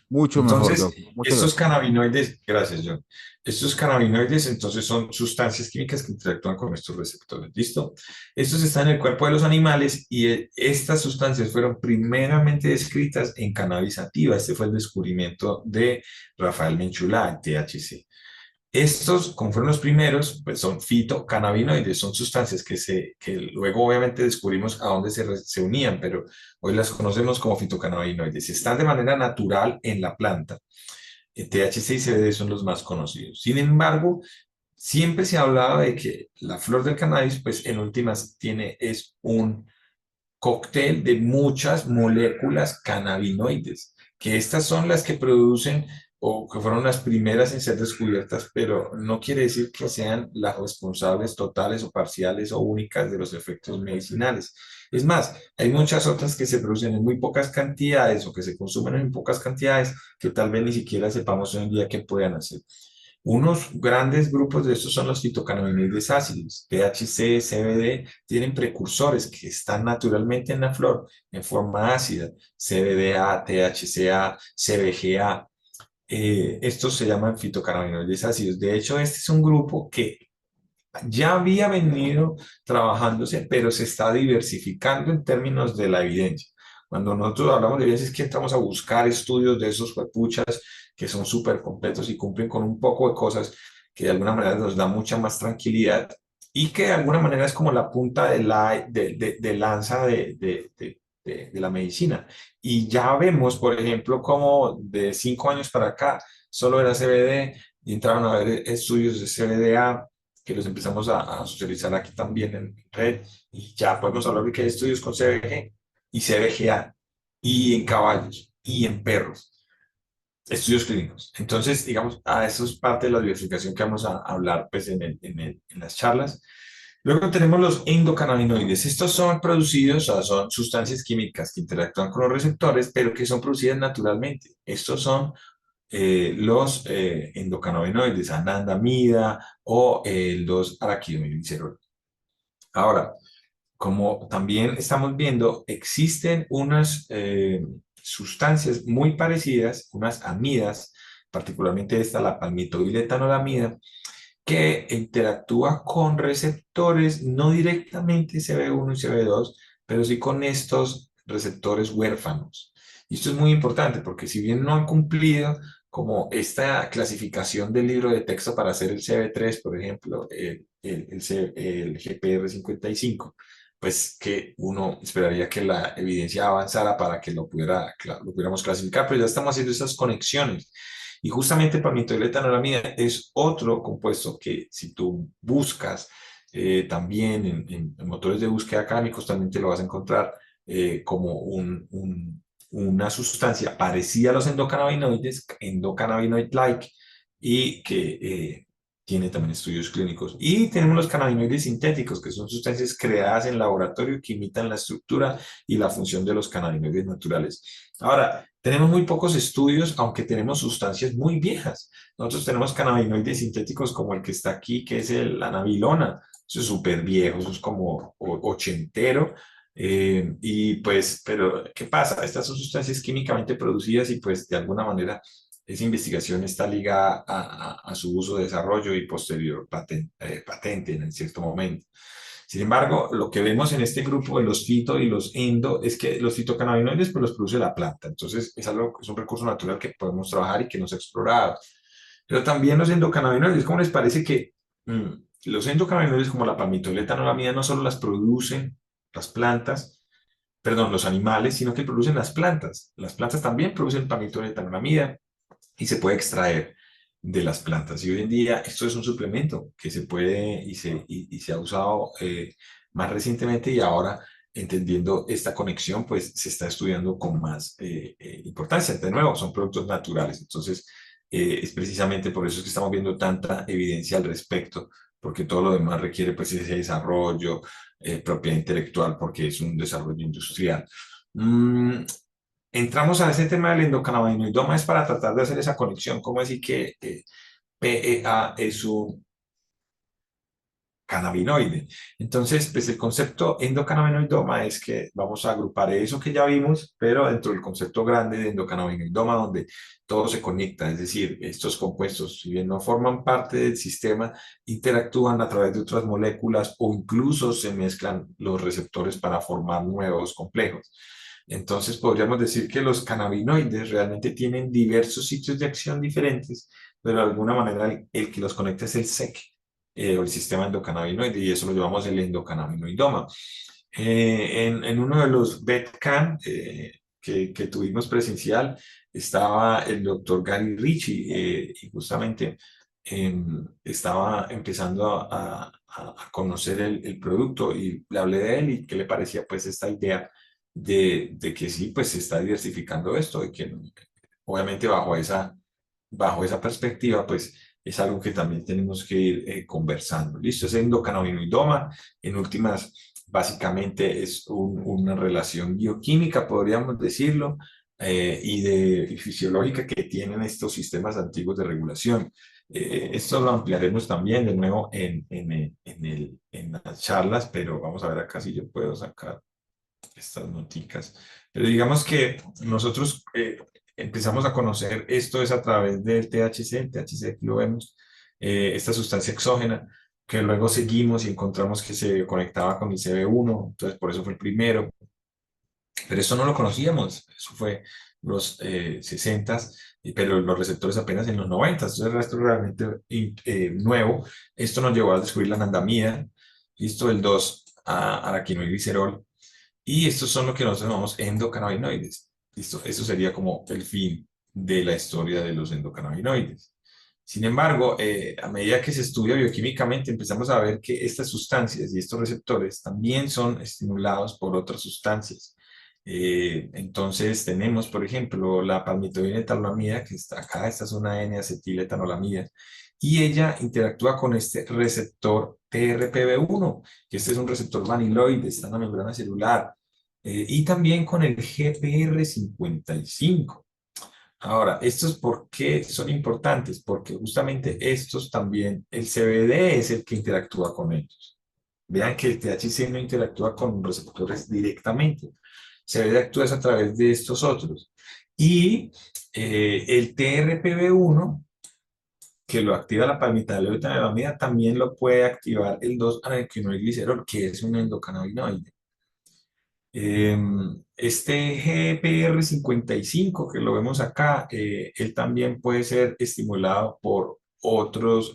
C: Mucho mejor,
B: entonces,
C: Doc. Muchas
B: estos
C: gracias.
B: cannabinoides, gracias, John. Estos cannabinoides, entonces, son sustancias químicas que interactúan con estos receptores. ¿Listo? Estos están en el cuerpo de los animales y estas sustancias fueron primeramente descritas en cannabis sativa. Este fue el descubrimiento de Rafael Menchulá, el THC. Estos, como fueron los primeros, pues son fitocannabinoides, son sustancias que luego obviamente descubrimos a dónde se unían, pero hoy las conocemos como fitocannabinoides. Están de manera natural en la planta. El THC y CBD son los más conocidos. Sin embargo, siempre se ha hablado de que la flor del cannabis, pues en últimas es un cóctel de muchas moléculas cannabinoides, que estas son las que producen o que fueron las primeras en ser descubiertas, pero no quiere decir que sean las responsables totales o parciales o únicas de los efectos medicinales. Es más, hay muchas otras que se producen en muy pocas cantidades o que se consumen en pocas cantidades que tal vez ni siquiera sepamos hoy en día qué puedan hacer. Unos grandes grupos de estos son los fitocannabinoides ácidos, THC, CBD, tienen precursores que están naturalmente en la flor en forma ácida, CBDA, THCA, CBGA. Estos se llaman fitocannabinoides ácidos. De hecho, este es un grupo que ya había venido trabajándose, pero se está diversificando en términos de la evidencia. Cuando nosotros hablamos de evidencia es que entramos a buscar estudios de esos huepuchas que son súper completos y cumplen con un poco de cosas que de alguna manera nos da mucha más tranquilidad y que de alguna manera es como la punta de lanza de la medicina. Y ya vemos, por ejemplo, como de 5 años para acá solo era CBD y entraron a ver estudios de CBDA que los empezamos a socializar aquí también en red, y ya podemos hablar de que hay estudios con CBG y CBGA, y en caballos, y en perros, estudios clínicos. Entonces, digamos, eso es parte de la diversificación que vamos a hablar pues, en las charlas. Luego tenemos los endocannabinoides. Estos son producidos, o sea, son sustancias químicas que interactúan con los receptores, pero que son producidas naturalmente. Estos son los endocannabinoides, anandamida o los araquidopyroides. Ahora, como también estamos viendo, existen unas sustancias muy parecidas, unas amidas, particularmente esta, la palmitoiletanolamida, que interactúa con receptores, no directamente CB1 y CB2, pero sí con estos receptores huérfanos. Y esto es muy importante porque si bien no han cumplido como esta clasificación del libro de texto para hacer el CB3, por ejemplo, el GPR55, pues que uno esperaría que la evidencia avanzara para que lo pudiéramos clasificar, pero ya estamos haciendo esas conexiones. Y justamente palmitoiletanolamida es otro compuesto que si tú buscas también en motores de búsqueda académicos, también te lo vas a encontrar como una sustancia parecida a los endocannabinoides, endocannabinoid-like, y que tiene también estudios clínicos. Y tenemos los cannabinoides sintéticos, que son sustancias creadas en laboratorio que imitan la estructura y la función de los cannabinoides naturales. Ahora, tenemos muy pocos estudios, aunque tenemos sustancias muy viejas. Nosotros tenemos cannabinoides sintéticos como el que está aquí, que es la anabilona. Eso es súper viejo, eso es como ochentero. Y pues, pero ¿qué pasa? Estas son sustancias químicamente producidas y pues de alguna manera esa investigación está ligada a su uso, desarrollo y posterior patente en cierto momento. Sin embargo, lo que vemos en este grupo de los fito y los endo es que los fitocannabinoides pues los produce la planta. Entonces, es un recurso natural que podemos trabajar y que no se ha explorado. Pero también los endocannabinoides, ¿cómo les parece que los endocannabinoides como la palmitoiletanolamida no solo las producen las plantas, perdón, los animales, sino que producen las plantas? Las plantas también producen palmitoiletanolamida y se puede extraer de las plantas. Y hoy en día esto es un suplemento que se puede y se ha usado más recientemente, y ahora entendiendo esta conexión, pues se está estudiando con más importancia. De nuevo, son productos naturales. Entonces, es precisamente por eso que estamos viendo tanta evidencia al respecto, porque todo lo demás requiere pues ese desarrollo, propiedad intelectual, porque es un desarrollo industrial. Entramos a ese tema del endocannabinoidoma es para tratar de hacer esa conexión, como decir que PEA es un cannabinoide. Entonces, pues el concepto endocannabinoidoma es que vamos a agrupar eso que ya vimos, pero dentro del concepto grande de endocannabinoidoma, donde todo se conecta, es decir, estos compuestos, si bien no forman parte del sistema, interactúan a través de otras moléculas o incluso se mezclan los receptores para formar nuevos complejos. Entonces, podríamos decir que los cannabinoides realmente tienen diversos sitios de acción diferentes, pero de alguna manera el que los conecta es el SEC, o el sistema endocannabinoide, y eso lo llamamos el endocannabinoidoma. En uno de los BETCAN que tuvimos presencial estaba el doctor Gary Ritchie, y justamente estaba empezando a conocer el producto y le hablé de él y qué le parecía pues esta idea de que sí, pues se está diversificando esto y que obviamente bajo esa perspectiva, pues es algo que también tenemos que ir conversando. ¿Listo? Es endocannabinoidoma. En últimas, básicamente es una relación bioquímica, podríamos decirlo, y fisiológica que tienen estos sistemas antiguos de regulación. Esto lo ampliaremos también de nuevo en las charlas, pero vamos a ver acá si yo puedo sacar estas noticas. Pero digamos que nosotros empezamos a conocer esto es a través del THC, el THC aquí lo vemos, esta sustancia exógena, que luego seguimos y encontramos que se conectaba con el CB1, entonces por eso fue el primero, pero eso no lo conocíamos, eso fue los 60s, pero los receptores apenas en los 90s, entonces el resto realmente nuevo. Esto nos llevó a descubrir la anandamida, listo, el 2-araquinoiglicerol, y estos son lo que nosotros llamamos endocannabinoides. Listo, eso sería como el fin de la historia de los endocannabinoides. Sin embargo, a medida que se estudia bioquímicamente, empezamos a ver que estas sustancias y estos receptores también son estimulados por otras sustancias. Entonces tenemos, por ejemplo, la palmitoidina-etanolamida, que está acá, esta es una N-acetiletonolamida, y ella interactúa con este receptor TRPV1, que este es un receptor vaniloide, está en la membrana celular, y también con el GPR55. Ahora, ¿estos por qué son importantes? Porque justamente estos también, el CBD es el que interactúa con ellos. Vean que el THC no interactúa con receptores directamente. CBD actúa a través de estos otros. Y el TRPV1, que lo activa la palmitoideometamida, también lo puede activar el 2-araquinoiglicerol, que es un endocannabinoide. Este GPR55 que lo vemos acá, él también puede ser estimulado por otras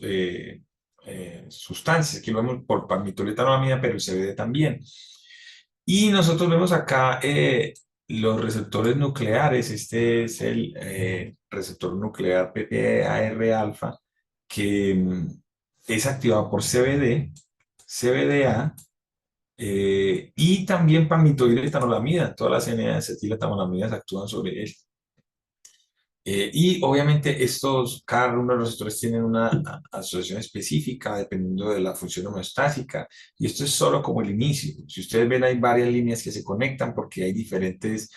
B: sustancias. Aquí lo vemos por palmitoletanolamida, pero el CBD también. Y nosotros vemos acá los receptores nucleares. Este es el receptor nuclear PPAR-alfa, que es activado por CBD, CBDA, y también palmitoiletanolamida. Todas las N-acetiletolamidas actúan sobre él. Y obviamente cada uno de los receptores tienen una asociación específica dependiendo de la función homeostática, y esto es solo como el inicio. Si ustedes ven, hay varias líneas que se conectan porque hay diferentes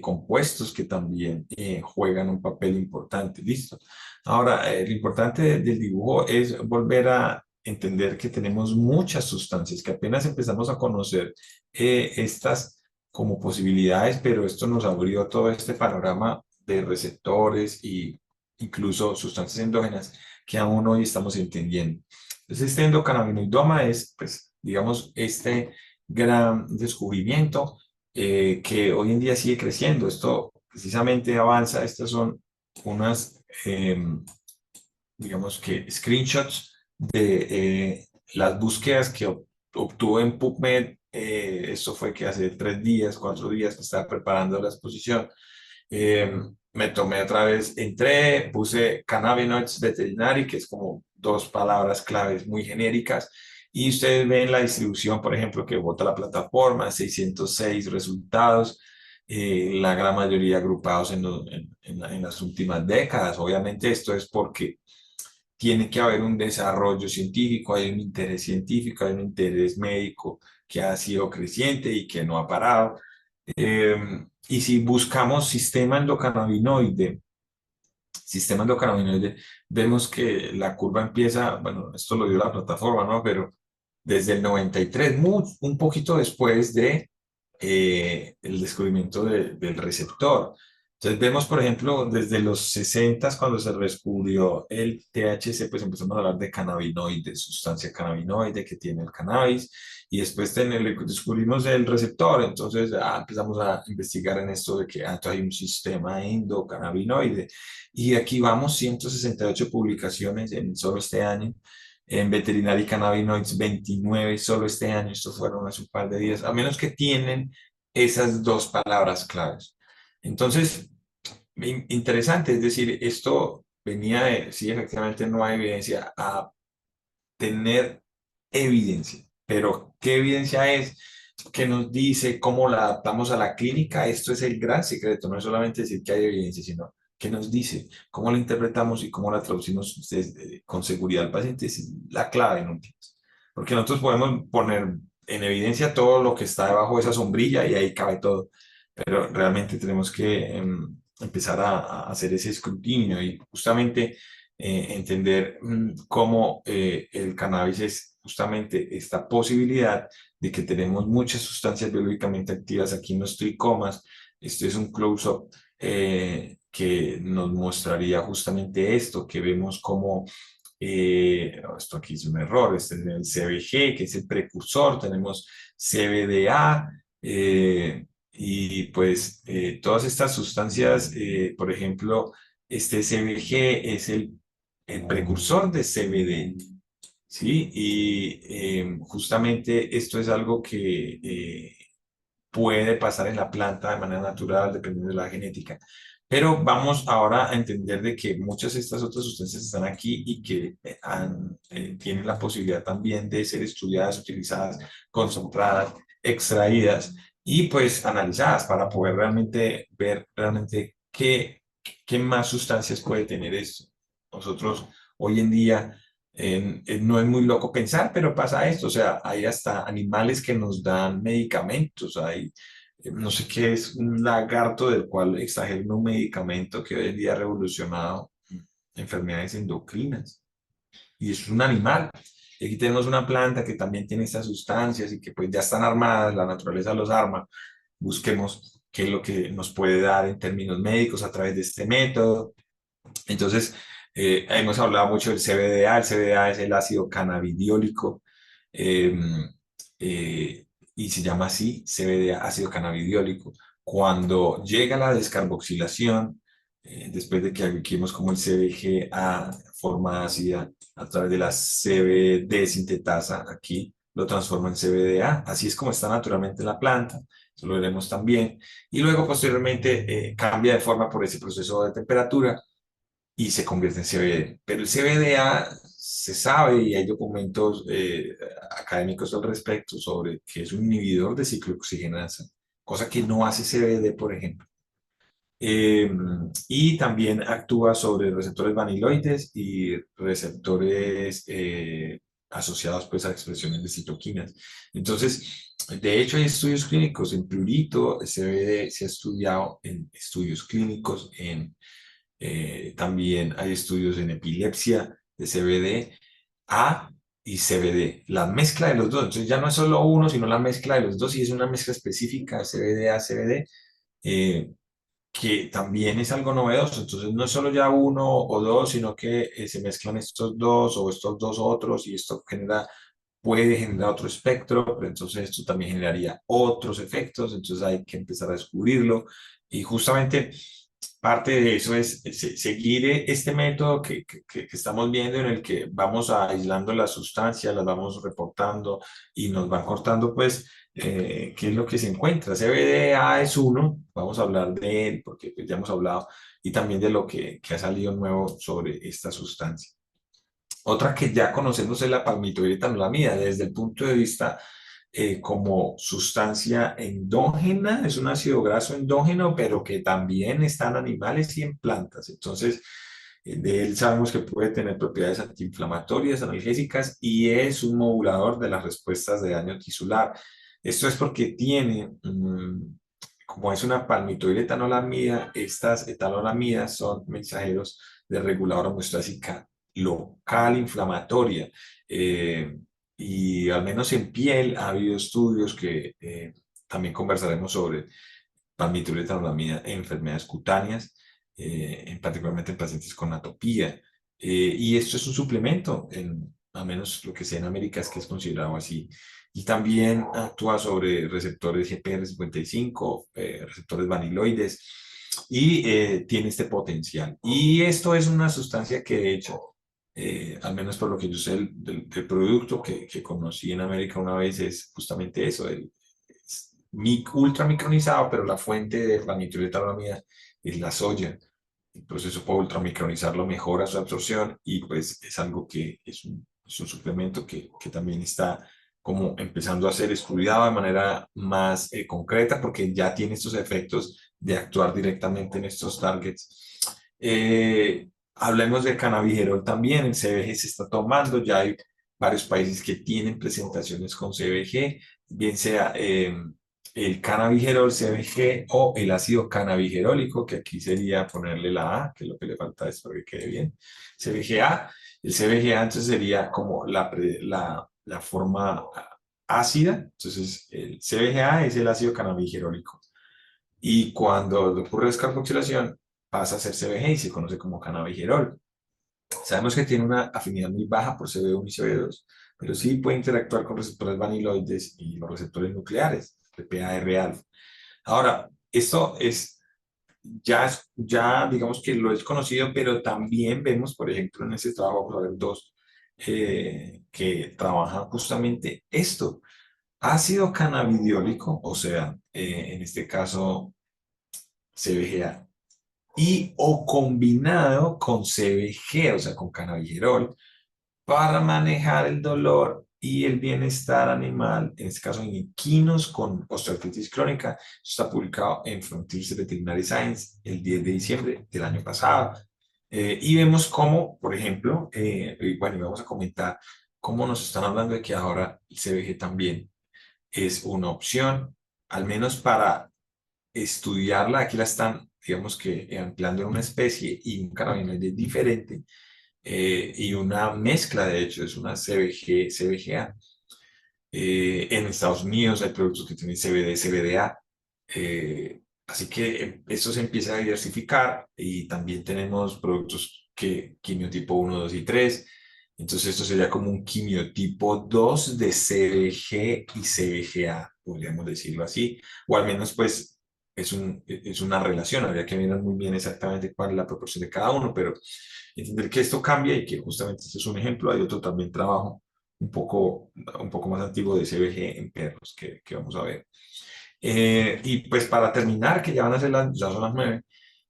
B: compuestos que también juegan un papel importante. ¿Listo? Ahora, lo importante del dibujo es volver a entender que tenemos muchas sustancias, que apenas empezamos a conocer estas como posibilidades, pero esto nos abrió todo este panorama de receptores y incluso sustancias endógenas que aún hoy estamos entendiendo. Entonces, este endocannabinoidoma es, pues, digamos, este gran descubrimiento que hoy en día sigue creciendo. Esto precisamente avanza. Estas son unas, digamos que, screenshots de las búsquedas que obtuve en PubMed. Esto fue que hace 3 días, 4 días que estaba preparando la exposición. Me tomé otra vez, entré, puse cannabinoids veterinary, que es como 2 palabras claves muy genéricas, y ustedes ven la distribución, por ejemplo, que vota la plataforma, 606 resultados, la gran mayoría agrupados en las últimas décadas. Obviamente esto es porque tiene que haber un desarrollo científico, hay un interés científico, hay un interés médico que ha sido creciente y que no ha parado. Y si buscamos sistema endocannabinoide, vemos que la curva empieza, bueno, esto lo dio la plataforma, ¿no? Pero desde el 93, un poquito después de el descubrimiento del receptor. Entonces vemos, por ejemplo, desde los 60 cuando se descubrió el THC, pues empezamos a hablar de cannabinoides, sustancia cannabinoide que tiene el cannabis, y después descubrimos el receptor, entonces empezamos a investigar en esto de que hay un sistema endocannabinoide, y aquí vamos, 168 publicaciones en solo este año, en Veterinary Cannabinoids 29 solo este año, estos fueron hace un par de días, a menos que tienen esas dos palabras claves. Entonces, interesante, es decir, esto venía de, sí, efectivamente no hay evidencia, a tener evidencia. Pero, ¿qué evidencia es? ¿Qué nos dice? ¿Cómo la adaptamos a la clínica? Esto es el gran secreto, no es solamente decir que hay evidencia, sino qué nos dice, cómo la interpretamos y cómo la traducimos con seguridad al paciente. Es la clave en últimas. Porque nosotros podemos poner en evidencia todo lo que está debajo de esa sombrilla y ahí cabe todo, pero realmente tenemos que empezar a hacer ese escrutinio y justamente entender cómo el cannabis es justamente esta posibilidad de que tenemos muchas sustancias biológicamente activas aquí en los tricomas. Esto es un close-up que nos mostraría justamente esto, que vemos como esto aquí es un error, este es el CBG, que es el precursor, tenemos CBDA, y pues todas estas sustancias, por ejemplo, este CBG es el precursor de CBD, ¿sí? Y justamente esto es algo que puede pasar en la planta de manera natural, dependiendo de la genética. Pero vamos ahora a entender de que muchas de estas otras sustancias están aquí y que tienen la posibilidad también de ser estudiadas, utilizadas, concentradas, extraídas y pues analizadas para poder realmente ver realmente qué más sustancias puede tener esto. Nosotros hoy en día no es muy loco pensar, pero pasa esto, o sea, hay hasta animales que nos dan medicamentos, hay, no sé qué es, un lagarto del cual extrajeron un medicamento que hoy en día ha revolucionado enfermedades endocrinas, y es un animal. Y aquí tenemos una planta que también tiene estas sustancias y que pues ya están armadas, la naturaleza los arma. Busquemos qué es lo que nos puede dar en términos médicos a través de este método. Entonces, hemos hablado mucho del CBDA. El CBDA es el ácido cannabidiólico eh, y se llama así, CBDA, ácido cannabidiólico. Cuando llega la descarboxilación, después de que adquirimos como el CBG a forma ácida a través de la CBD sintetasa, aquí lo transforma en CBDA. Así es como está naturalmente en la planta. Eso lo veremos también. Y luego, posteriormente, cambia de forma por ese proceso de temperatura y se convierte en CBD. Pero el CBDA se sabe y hay documentos académicos al respecto sobre que es un inhibidor de ciclooxigenasa, cosa que no hace CBD, por ejemplo. Y también actúa sobre receptores vaniloides y receptores asociados pues a expresiones de citoquinas. Entonces, de hecho hay estudios clínicos en prurito, CBD se ha estudiado en estudios clínicos en también hay estudios en epilepsia de CBD A y CBD, la mezcla de los dos. Entonces ya no es solo uno, sino la mezcla de los dos y es una mezcla específica CBD A, CBD, eh, que también es algo novedoso. Entonces no es solo ya uno o dos, sino que se mezclan estos dos o estos dos otros y esto puede generar otro espectro, pero entonces esto también generaría otros efectos, entonces hay que empezar a descubrirlo y justamente parte de eso es seguir este método que estamos viendo en el que vamos aislando las sustancias, las vamos reportando y nos van cortando pues qué es lo que se encuentra. CBDA es uno, vamos a hablar de él porque pues, ya hemos hablado y también de lo que ha salido nuevo sobre esta sustancia. Otra que ya conocemos es la palmitoiletanolamida desde el punto de vista como sustancia endógena, es un ácido graso endógeno, pero que también está en animales y en plantas. Entonces, de él sabemos que puede tener propiedades antiinflamatorias, analgésicas y es un modulador de las respuestas de daño tisular. Esto es porque tiene, como es una palmitoiletanolamida, estas etanolamidas son mensajeros de reguladora homeostásica local inflamatoria. Y y al menos en piel ha habido estudios que también conversaremos sobre palmitil-etanolamida en enfermedades cutáneas, particularmente en pacientes con atopía. Y esto es un suplemento, al menos lo que sé en América es que es considerado así. Y también actúa sobre receptores GPR55, receptores vaniloides, y tiene este potencial. Y esto es una sustancia que de hecho, al menos por lo que yo sé del producto que conocí en América una vez, es justamente eso, es ultra micronizado, pero la fuente de la nitroglicerolamida es la soya. El proceso para ultramicronizarlo mejora su absorción y pues es algo que es un suplemento que también está como empezando a ser estudiado de manera más concreta porque ya tiene estos efectos de actuar directamente en estos targets. Hablemos del cannabigerol también, el CBG se está tomando, ya hay varios países que tienen presentaciones con CBG, bien sea el cannabigerol CBG o el ácido cannabigerólico, que aquí sería ponerle la A, que es lo que le falta es para que quede bien, CBGA. El CBGA entonces sería como la forma ácida, entonces el CBGA es el ácido cannabigerólico. Y cuando ocurre descarboxilación pasa a ser CBG y se conoce como cannabigerol. Sabemos que tiene una afinidad muy baja por CB1 y CB2, pero sí puede interactuar con receptores vaniloides y los receptores nucleares, el PAR-alfa. Ahora, esto ya digamos que lo es conocido, pero también vemos, por ejemplo, en ese trabajo, vamos a ver dos, que trabajan justamente esto. Ácido cannabidiólico, o sea, en este caso CBGA, y o combinado con CBG, o sea, con cannabigerol, para manejar el dolor y el bienestar animal, en este caso en equinos con osteoartritis crónica. Esto está publicado en Frontiers Veterinary Science el 10 de diciembre del año pasado. Y vemos cómo, por ejemplo, y bueno, y vamos a comentar cómo nos están hablando de que ahora el CBG también es una opción, al menos para estudiarla. Aquí la están, digamos que, empleando en una especie y un cannabinoide diferente y una mezcla, de hecho, es una CBG, CBGA. En Estados Unidos hay productos que tienen CBD, CBDA. Así que esto se empieza a diversificar y también tenemos productos que quimiotipo 1, 2 y 3. Entonces esto sería como un quimiotipo 2 de CBG y CBGA, podríamos decirlo así. O al menos pues es una relación. Habría que mirar muy bien exactamente cuál es la proporción de cada uno, pero entender que esto cambia y que justamente este es un ejemplo. Hay otro también trabajo un poco más antiguo de CBG en perros que vamos a ver. Y pues para terminar, que ya van a ser ya son las 9,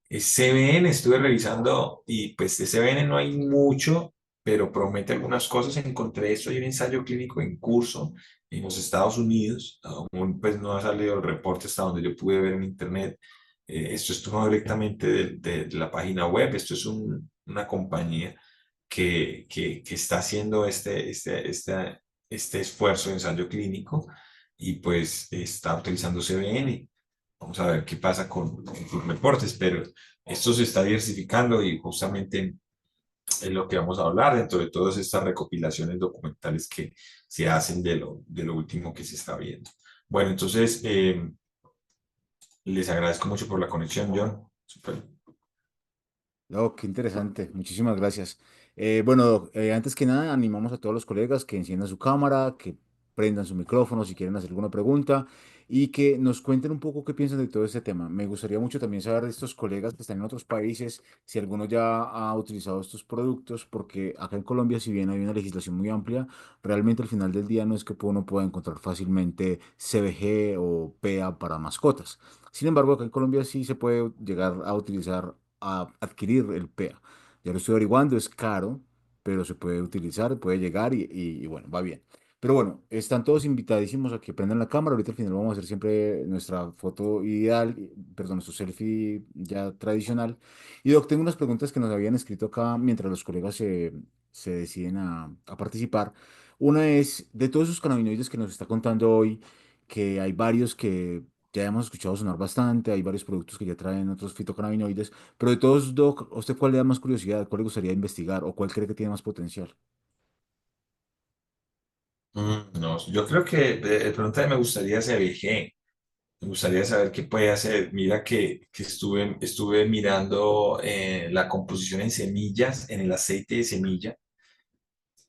B: CBN estuve revisando y pues de CBN no hay mucho, pero promete algunas cosas. Encontré esto, hay un ensayo clínico en curso en los Estados Unidos, aún pues no ha salido el reporte hasta donde yo pude ver en internet. Esto es tomado directamente de la página web, esto es una compañía que está haciendo este esfuerzo de ensayo clínico y pues está utilizando CBN. Vamos a ver qué pasa con sus reportes, pero esto se está diversificando y justamente es lo que vamos a hablar dentro de todas estas recopilaciones documentales que se hacen de lo último que se está viendo. Bueno, entonces les agradezco mucho por la conexión, John. Super.
C: Oh, qué interesante. Muchísimas gracias. Bueno, Doc, antes que nada, animamos a todos los colegas que enciendan su cámara, que prendan su micrófono si quieren hacer alguna pregunta y que nos cuenten un poco qué piensan de todo este tema. Me gustaría mucho también saber de estos colegas que están en otros países, si alguno ya ha utilizado estos productos, porque acá en Colombia, si bien hay una legislación muy amplia, realmente al final del día no es que uno pueda encontrar fácilmente CBG o PEA para mascotas. Sin embargo, acá en Colombia sí se puede llegar a utilizar a adquirir el PEA. Ya lo estoy averiguando, es caro, pero se puede utilizar, puede llegar y bueno, va bien. Pero bueno, están todos invitadísimos a que prendan la cámara. Ahorita al final vamos a hacer siempre nuestra foto ideal, perdón, nuestro selfie ya tradicional. Y Doc, tengo unas preguntas que nos habían escrito acá mientras los colegas se deciden a participar. Una es, de todos esos cannabinoides que nos está contando hoy, que hay varios que ya hemos escuchado sonar bastante, hay varios productos que ya traen otros fitocannabinoides, pero de todos, Doc, ¿a usted cuál le da más curiosidad? ¿Cuál le gustaría investigar o cuál cree que tiene más potencial?
B: No, Digamos, yo creo que de pronto me gustaría CBG. Me gustaría saber qué puede hacer. Mira que estuve mirando la composición en semillas, en el aceite de semilla.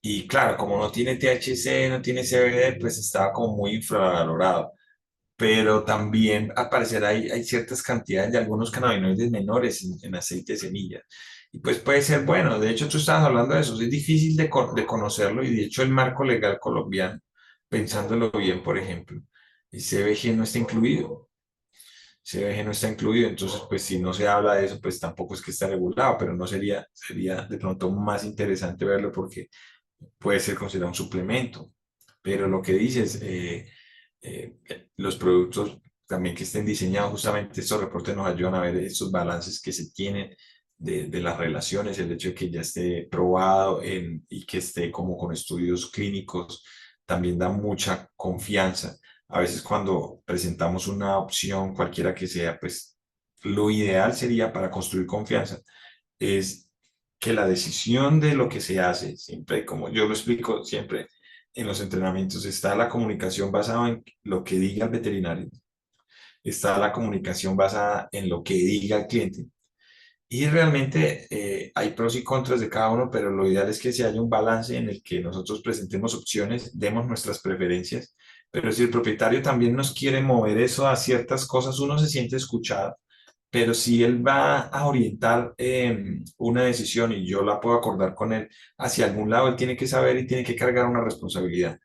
B: Y claro, como no tiene THC, no tiene CBD, pues estaba como muy infravalorado. Pero también al parecer hay ciertas cantidades de algunos cannabinoides menores en aceite de semilla. Y pues puede ser bueno. De hecho, tú estabas hablando de eso. Es difícil de conocerlo y de hecho el marco legal colombiano, pensándolo bien, por ejemplo, el CBG no está incluido. CBG no está incluido, entonces pues si no se habla de eso, pues tampoco es que está regulado, pero no sería de pronto más interesante verlo porque puede ser considerado un suplemento. Pero lo que dices, los productos también que estén diseñados, justamente estos reportes nos ayudan a ver estos balances que se tienen de las relaciones, el hecho de que ya esté probado y que esté como con estudios clínicos, también da mucha confianza. A veces cuando presentamos una opción, cualquiera que sea, pues lo ideal sería para construir confianza es que la decisión de lo que se hace, siempre, como yo lo explico siempre en los entrenamientos, está la comunicación basada en lo que diga el veterinario, está la comunicación basada en lo que diga el cliente. Y realmente hay pros y contras de cada uno, pero lo ideal es que se haya un balance en el que nosotros presentemos opciones, demos nuestras preferencias, pero si el propietario también nos quiere mover eso a ciertas cosas, uno se siente escuchado, pero si él va a orientar una decisión y yo la puedo acordar con él hacia algún lado, él tiene que saber y tiene que cargar una responsabilidad.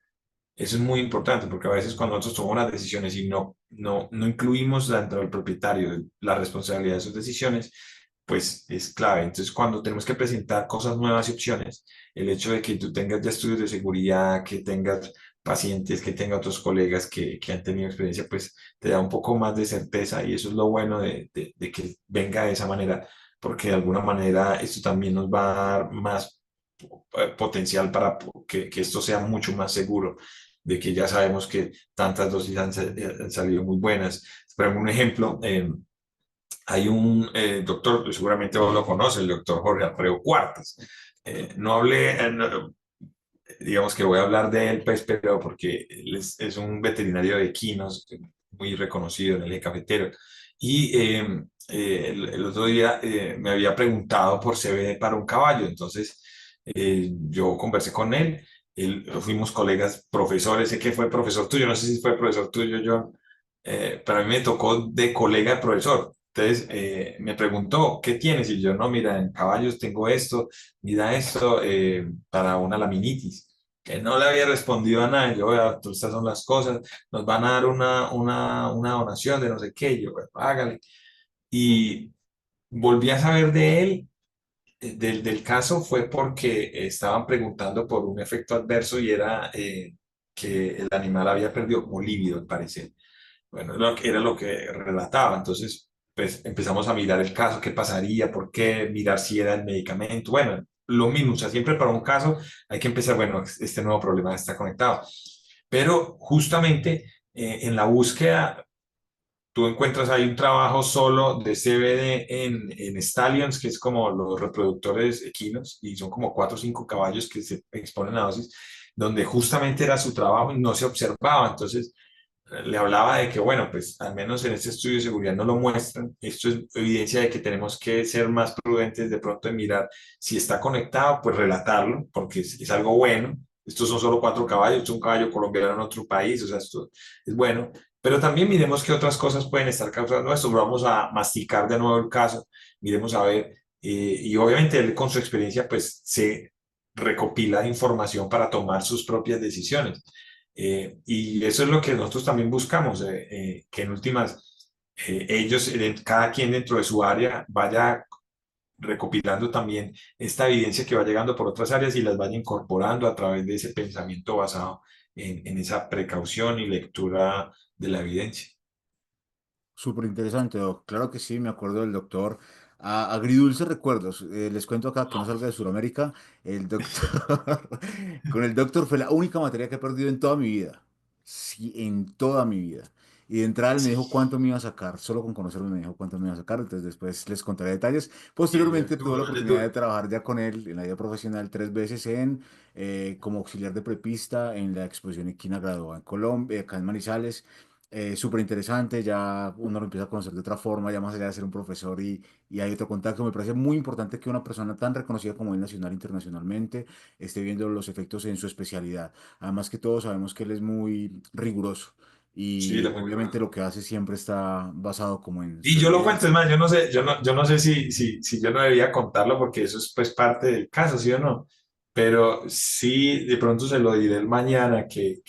B: Eso es muy importante porque a veces cuando nosotros tomamos las decisiones y no incluimos dentro del propietario la responsabilidad de sus decisiones, pues es clave. Entonces, cuando tenemos que presentar cosas nuevas y opciones, el hecho de que tú tengas ya estudios de seguridad, que tengas pacientes, que tengas otros colegas que han tenido experiencia, pues te da un poco más de certeza y eso es lo bueno de que venga de esa manera, porque de alguna manera esto también nos va a dar más potencial para que esto sea mucho más seguro, de que ya sabemos que tantas dosis han salido muy buenas. Por ejemplo, un ejemplo, hay un doctor, seguramente vos lo conoces, el doctor Jorge Alfredo Cuartas. No hablé, digamos que voy a hablar de él, pues, pero porque él es un veterinario de equinos, muy reconocido en el eje cafetero. Y el otro día me había preguntado por CBD para un caballo, entonces yo conversé con él, fuimos colegas, profesores, sé que fue profesor tuyo, no sé si fue profesor tuyo, yo, pero a mí me tocó de colega de profesor. Entonces me preguntó, ¿qué tienes? Y yo, no, mira, en caballos tengo esto, mira esto, para una laminitis. Que no le había respondido a nada. Yo, vea, estas son las cosas, nos van a dar una donación de no sé qué. Yo, bueno, hágale. Y volví a saber de él, del caso, fue porque estaban preguntando por un efecto adverso y era que el animal había perdido como líbido, al parecer. Bueno, era lo que relataba. Entonces, pues empezamos a mirar el caso, qué pasaría, por qué, mirar si era el medicamento. Bueno, lo mismo, o sea, siempre para un caso hay que empezar, bueno, este nuevo problema está conectado. Pero justamente en la búsqueda, tú encuentras ahí un trabajo solo de CBD en Stallions, que es como los reproductores equinos, y son como 4 o 5 caballos que se exponen a dosis, donde justamente era su trabajo y no se observaba. Entonces, le hablaba de que, bueno, pues al menos en este estudio de seguridad no lo muestran. Esto es evidencia de que tenemos que ser más prudentes de pronto en mirar si está conectado, pues relatarlo, porque es algo bueno. Estos son solo 4 caballos, es un caballo colombiano en otro país, o sea, esto es bueno. Pero también miremos qué otras cosas pueden estar causando esto. Vamos a masticar de nuevo el caso, miremos a ver. Y obviamente él con su experiencia, pues se recopila información para tomar sus propias decisiones. Y eso es lo que nosotros también buscamos, que en últimas ellos, cada quien dentro de su área, vaya recopilando también esta evidencia que va llegando por otras áreas y las vaya incorporando a través de ese pensamiento basado en esa precaución y lectura de la evidencia.
C: Súper interesante, Doc. Claro que sí, me acuerdo del doctor. Agridulces recuerdos. Les cuento acá que no salga de Sudamérica. El doctor, con el doctor fue la única materia que he perdido en toda mi vida. Sí, en toda mi vida. Y de entrada él me dijo
B: Sí,
C: cuánto me iba a sacar, solo con conocerlo me dijo cuánto me iba a sacar, entonces después les contaré detalles.
B: él
C: Posteriormente tuve la
B: duro, él
C: oportunidad
B: duro.
C: de trabajar ya con él en la vida profesional 3 veces como auxiliar de prepista en la exposición Equina Graduada en Colombia, acá en Manizales. Súper interesante, ya uno lo empieza a conocer de otra forma, ya más allá de ser un profesor y hay otro contacto. Me parece muy importante que una persona tan reconocida como él nacional e internacionalmente esté viendo los efectos en su especialidad. Además que todos sabemos que él es muy riguroso
B: Sí,
C: y
B: él es muy
C: obviamente
B: duro.
C: lo que hace siempre está basado como en su
B: Y yo lo cuento, es
C: evidencia.
B: más, yo no sé si yo no debía contarlo porque eso es pues parte del caso, ¿sí o no? Pero sí, de pronto se lo diré el mañana, que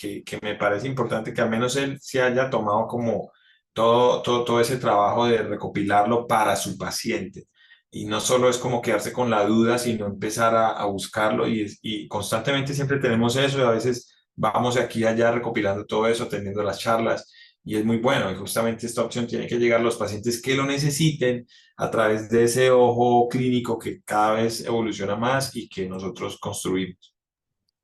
B: me parece importante que al menos él se haya tomado como todo ese trabajo de recopilarlo para su paciente. Y no solo es como quedarse con la duda, sino empezar a buscarlo y constantemente siempre tenemos eso y a veces vamos aquí y allá recopilando todo eso, teniendo las charlas y es muy bueno. Y justamente esta opción tiene que llegar a los pacientes que lo necesiten a través de ese ojo clínico que cada vez evoluciona más y que nosotros construimos.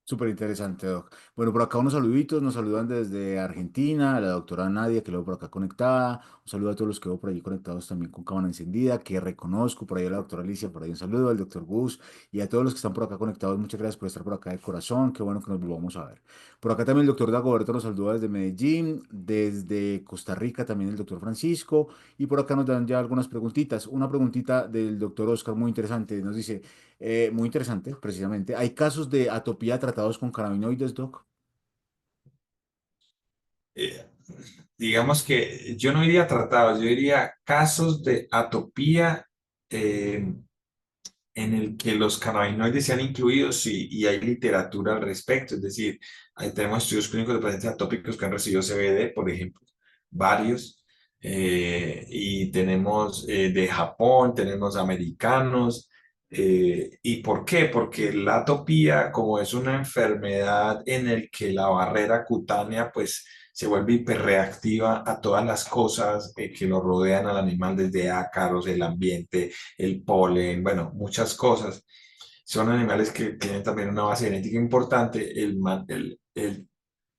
C: Súper interesante, Doc. Bueno, por acá unos saluditos, nos saludan desde Argentina, la doctora Nadia, que luego por acá conectada. Un saludo a todos los que veo por allí conectados también con cámara encendida, que reconozco, por ahí a la doctora Alicia, por ahí un saludo al doctor Gus y a todos los que están por acá conectados. Muchas gracias por estar por acá de corazón, qué bueno que nos volvamos a ver. Por acá también el doctor Dagoberto nos saluda desde Medellín, desde Costa Rica también el doctor Francisco, y por acá nos dan ya algunas preguntitas. Una preguntita del doctor Oscar muy interesante, nos dice... muy interesante, precisamente. ¿Hay casos de atopía tratados con cannabinoides, Doc?
B: Eh, digamos que yo no diría tratados, yo diría casos de atopía eh, en el que los cannabinoides se han incluido, sí, y hay literatura al respecto, es decir, ahí tenemos estudios clínicos de pacientes atópicos que han recibido CBD, por ejemplo, varios, y tenemos de Japón, tenemos americanos, ¿y por qué? Porque la atopía, como es una enfermedad en el que la barrera cutánea, pues, se vuelve hiperreactiva a todas las cosas que lo rodean al animal, desde ácaros, el ambiente, el polen, bueno, muchas cosas. Son animales que tienen también una base genética importante. El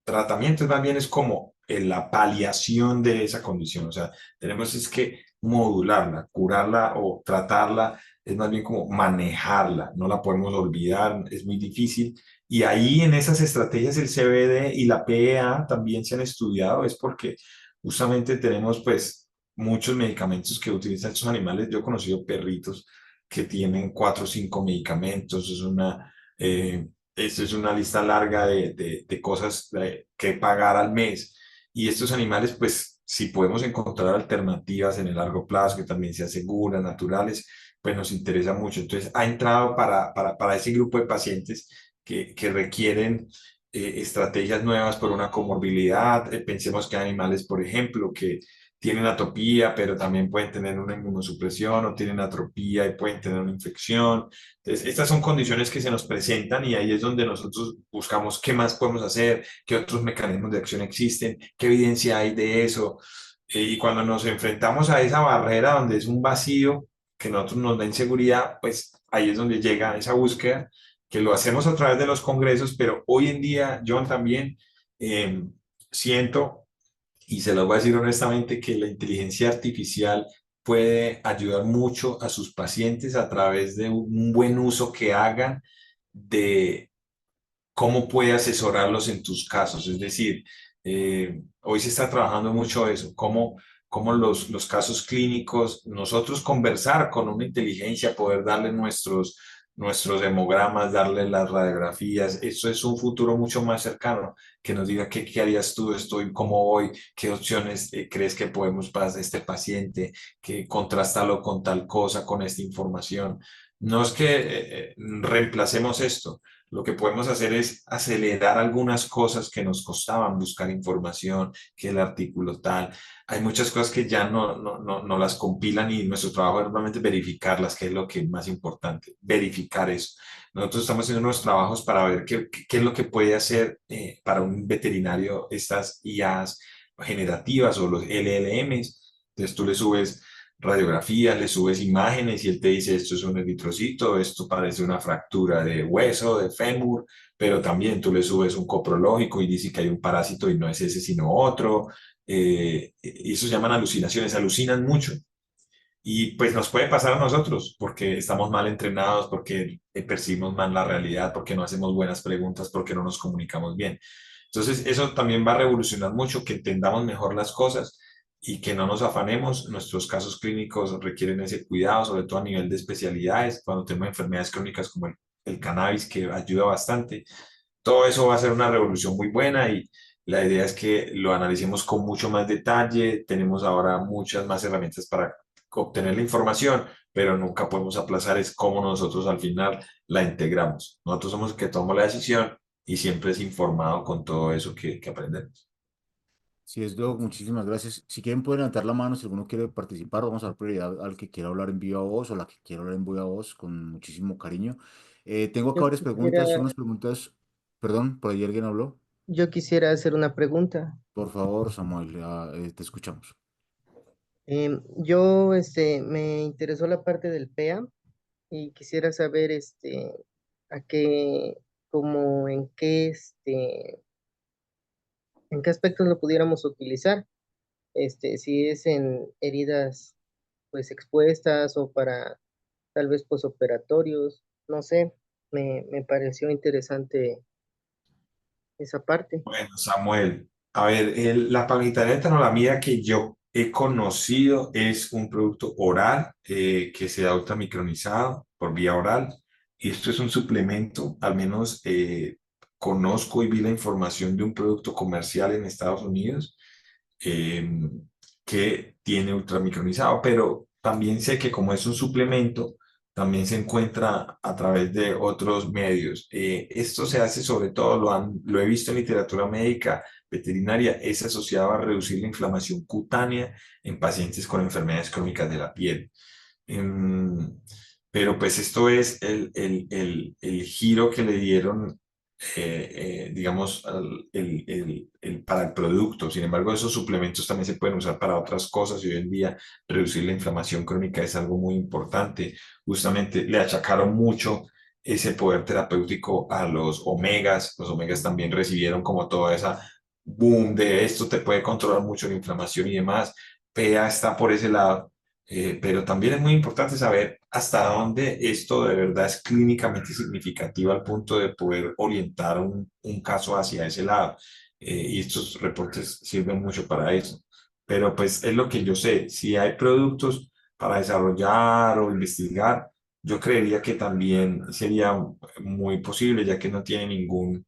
B: tratamiento más bien es como la paliación de esa condición. O sea, tenemos es que modularla, curarla o tratarla, es más bien como manejarla. No la podemos olvidar, es muy difícil. Y ahí en esas estrategias el CBD y la PEA también se han estudiado, es porque justamente tenemos pues muchos medicamentos que utilizan estos animales. Yo he conocido perritos que tienen 4 o 5 medicamentos, esto es una lista larga de cosas que pagar al mes. Y estos animales, pues, si podemos encontrar alternativas en el largo plazo que también se aseguran, naturales, pues nos interesa mucho. Entonces, ha entrado para ese grupo de pacientes que requieren estrategias nuevas por una comorbilidad. Pensemos que hay animales, por ejemplo, que tienen atopía, pero también pueden tener una inmunosupresión o tienen atropía y pueden tener una infección. Entonces, estas son condiciones que se nos presentan y ahí es donde nosotros buscamos qué más podemos hacer, qué otros mecanismos de acción existen, qué evidencia hay de eso. Y cuando nos enfrentamos a esa barrera donde es un vacío que nosotros nos da inseguridad, pues ahí es donde llega esa búsqueda, que lo hacemos a través de los congresos, pero hoy en día, John, también siento y se los voy a decir honestamente que la inteligencia artificial puede ayudar mucho a sus pacientes a través de un buen uso que hagan de cómo puede asesorarlos en tus casos. Es decir, hoy se está trabajando mucho eso, cómo los casos clínicos, nosotros conversar con una inteligencia, poder darle nuestros hemogramas, darle las radiografías. Eso es un futuro mucho más cercano, que nos diga qué harías tú, estoy, cómo voy, qué opciones crees que podemos para este paciente, que contrastarlo con tal cosa, con esta información. No es que reemplacemos esto, lo que podemos hacer es acelerar algunas cosas que nos costaban buscar información, que el artículo tal. Hay muchas cosas que ya no las compilan y nuestro trabajo es normalmente verificarlas, que es lo que es más importante, verificar eso. Nosotros estamos haciendo unos trabajos para ver qué es lo que puede hacer para un veterinario estas IAs generativas o los LLMs. Entonces tú le subes radiografías, le subes imágenes y él te dice esto es un eritrocito, esto parece una fractura de hueso, de fémur, pero también tú le subes un coprológico y dice que hay un parásito y no es ese sino otro. Y eso se llaman alucinaciones, alucinan mucho. Y pues nos puede pasar a nosotros porque estamos mal entrenados, porque percibimos mal la realidad, porque no hacemos buenas preguntas, porque no nos comunicamos bien. Entonces, eso también va a revolucionar mucho, que entendamos mejor las cosas y que no nos afanemos. Nuestros casos clínicos requieren ese cuidado, sobre todo a nivel de especialidades, cuando tenemos enfermedades crónicas como el cannabis, que ayuda bastante. Todo eso va a ser una revolución muy buena y la idea es que lo analicemos con mucho más detalle. Tenemos ahora muchas más herramientas para obtener la información, pero nunca podemos aplazar es cómo nosotros al final la integramos. Nosotros somos los que tomamos la decisión y siempre es informado con todo eso que aprendemos.
C: Si es Doc, muchísimas gracias. Si quieren pueden levantar la mano si alguno quiere participar. Vamos a dar prioridad al que quiera hablar en viva voz o la que quiera hablar en viva voz con muchísimo cariño. Tengo acá
D: Yo
C: varias preguntas. Son
D: quisiera,
C: unas preguntas, perdón, por ahí alguien habló.
D: yo quisiera hacer una pregunta.
C: Por favor, Samuel, te escuchamos.
D: Yo, me interesó la parte del PEA y quisiera saber, a qué, como, en qué aspectos lo pudiéramos utilizar. Si es en heridas, pues, expuestas o para, tal vez, posoperatorios, no sé, me pareció interesante esa parte.
B: Bueno, Samuel, a ver, la palitaneta que yo he conocido es un producto oral que se da ultramicronizado por vía oral y esto es un suplemento, al menos conozco y vi la información de un producto comercial en Estados Unidos eh, que tiene ultramicronizado, pero también sé que como es un suplemento, también se encuentra a través de otros medios. Esto se hace sobre todo, lo he visto en literatura médica veterinaria, es asociado a reducir la inflamación cutánea en pacientes con enfermedades crónicas de la piel. Em, pero pues esto es el giro que le dieron digamos, para el producto. Sin embargo, esos suplementos también se pueden usar para otras cosas y hoy en día reducir la inflamación crónica es algo muy importante. Justamente le achacaron mucho ese poder terapéutico a los omegas. Los omegas también recibieron como toda esa boom de esto te puede controlar mucho la inflamación y demás. PEA está por ese lado. Pero también es muy importante saber hasta dónde esto de verdad es clínicamente significativo al punto de poder orientar un caso hacia ese lado. Y estos reportes sirven mucho para eso. Pero pues es lo que yo sé. Si hay productos para desarrollar o investigar, yo creería que también sería muy posible, ya que no tiene ningún,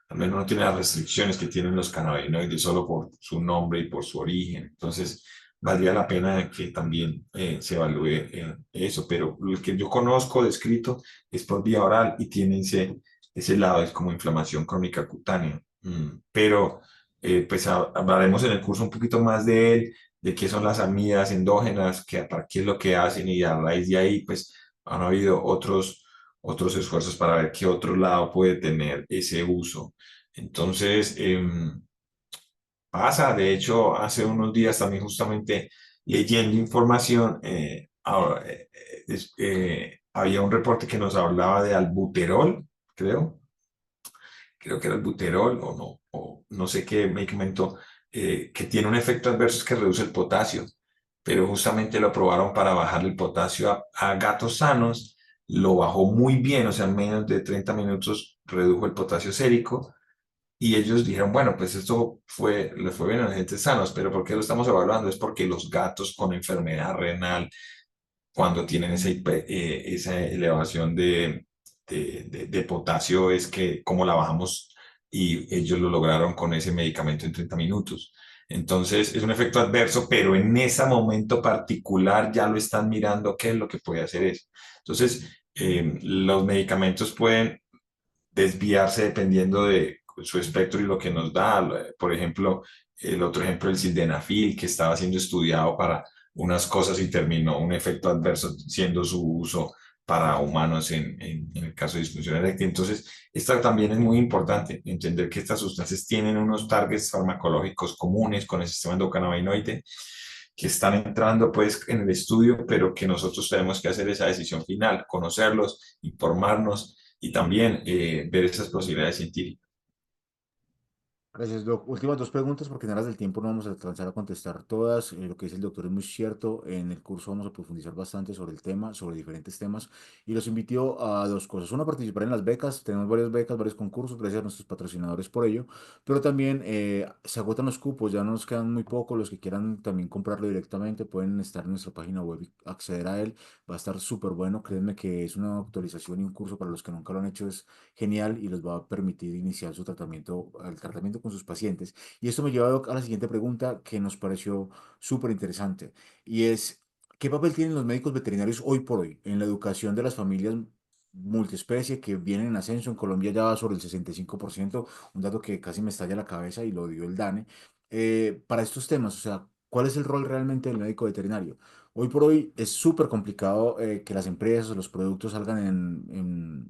B: al menos no tiene las restricciones que tienen los cannabinoides solo por su nombre y por su origen. Entonces, valdría la pena que también se evalúe eso, pero lo que yo conozco descrito es por vía oral y tiene ese lado, es como inflamación crónica cutánea. Pero pues hablaremos en el curso un poquito más de él, de qué son las amidas endógenas, para qué es lo que hacen y a raíz de ahí pues han habido otros esfuerzos para ver qué otro lado puede tener ese uso. Entonces, pasa, de hecho, hace unos días también justamente leyendo información, había un reporte que nos hablaba de albuterol, creo, creo que era albuterol o no, o no sé qué medicamento, que tiene un efecto adverso es que reduce el potasio, pero justamente lo probaron para bajar el potasio a gatos sanos, lo bajó muy bien, o sea, en menos de 30 minutos redujo el potasio sérico y ellos dijeron, bueno, pues esto le fue bien a la gente sanos, pero ¿por qué lo estamos evaluando? Es porque los gatos con enfermedad renal, cuando tienen esa elevación de potasio, es que como la bajamos y ellos lo lograron con ese medicamento en 30 minutos. Entonces es un efecto adverso, pero en ese momento particular ya lo están mirando qué es lo que puede hacer eso. Entonces, los medicamentos pueden desviarse dependiendo de su espectro y lo que nos da. Por ejemplo, el otro ejemplo, el sildenafil, que estaba siendo estudiado para unas cosas y terminó un efecto adverso siendo su uso para humanos en el caso de disfunción eréctil. Entonces, esto también es muy importante, entender que estas sustancias tienen unos targets farmacológicos comunes con el sistema endocannabinoide que están entrando pues en el estudio, pero que nosotros tenemos que hacer esa decisión final, conocerlos, informarnos y también ver esas posibilidades científicas.
C: Gracias, Doc. Últimas dos preguntas, porque en aras del tiempo no vamos a alcanzar a contestar todas. Lo que dice el doctor es muy cierto. En el curso vamos a profundizar bastante sobre el tema, sobre diferentes temas. Y los invito a dos cosas. Una, participar en las becas. Tenemos varias becas, varios concursos. Gracias a nuestros patrocinadores por ello. Pero también se agotan los cupos. Ya nos quedan muy pocos. Los que quieran también comprarlo directamente pueden estar en nuestra página web y acceder a él. Va a estar súper bueno. Créanme que es una actualización y un curso para los que nunca lo han hecho. Es genial y les va a permitir iniciar su tratamiento, el tratamiento con sus pacientes. Y esto me lleva, Doc, a la siguiente pregunta que nos pareció súper interesante y es, ¿qué papel tienen los médicos veterinarios hoy por hoy en la educación de las familias multiespecie que vienen en ascenso? En Colombia ya va sobre el 65%, un dato que casi me estalla la cabeza y lo dio el DANE, para estos temas, o sea, ¿cuál es el rol realmente del médico veterinario? Hoy por hoy es súper complicado que las empresas o los productos salgan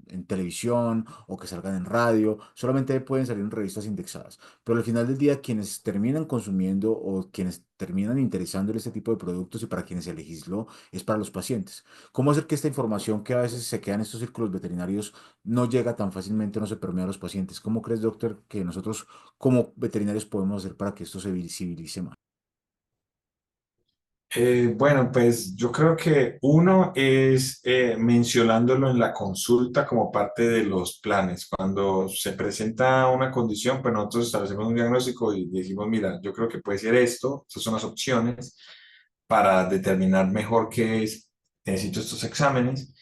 C: en televisión o que salgan en radio, solamente pueden salir en revistas indexadas. Pero al final del día, quienes terminan consumiendo o quienes terminan interesando en este tipo de productos y para quienes se legisló es para los pacientes. ¿Cómo hacer que esta información que a veces se queda en estos círculos veterinarios no llega tan fácilmente, no se permea a los pacientes? ¿Cómo crees, doctor, que nosotros como veterinarios podemos hacer para que esto se visibilice más?
B: Bueno, pues yo creo que uno es mencionándolo en la consulta como parte de los planes. Cuando se presenta una condición, pues nosotros establecemos un diagnóstico y decimos, mira, yo creo que puede ser esto, estas son las opciones para determinar mejor qué es, necesito estos exámenes.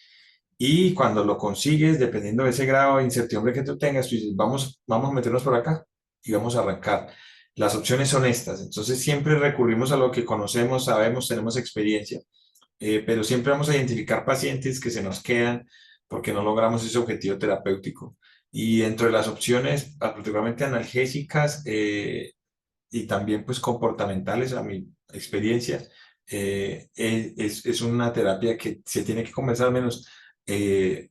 B: Y cuando lo consigues, dependiendo de ese grado de incertidumbre que tú tengas, tú dices, vamos a meternos por acá y vamos a arrancar. Las opciones son estas. Entonces siempre recurrimos a lo que conocemos, sabemos, tenemos experiencia, pero siempre vamos a identificar pacientes que se nos quedan porque no logramos ese objetivo terapéutico. Y dentro de las opciones, particularmente analgésicas y también pues comportamentales, a mi experiencia, es una terapia que se tiene que comenzar al menos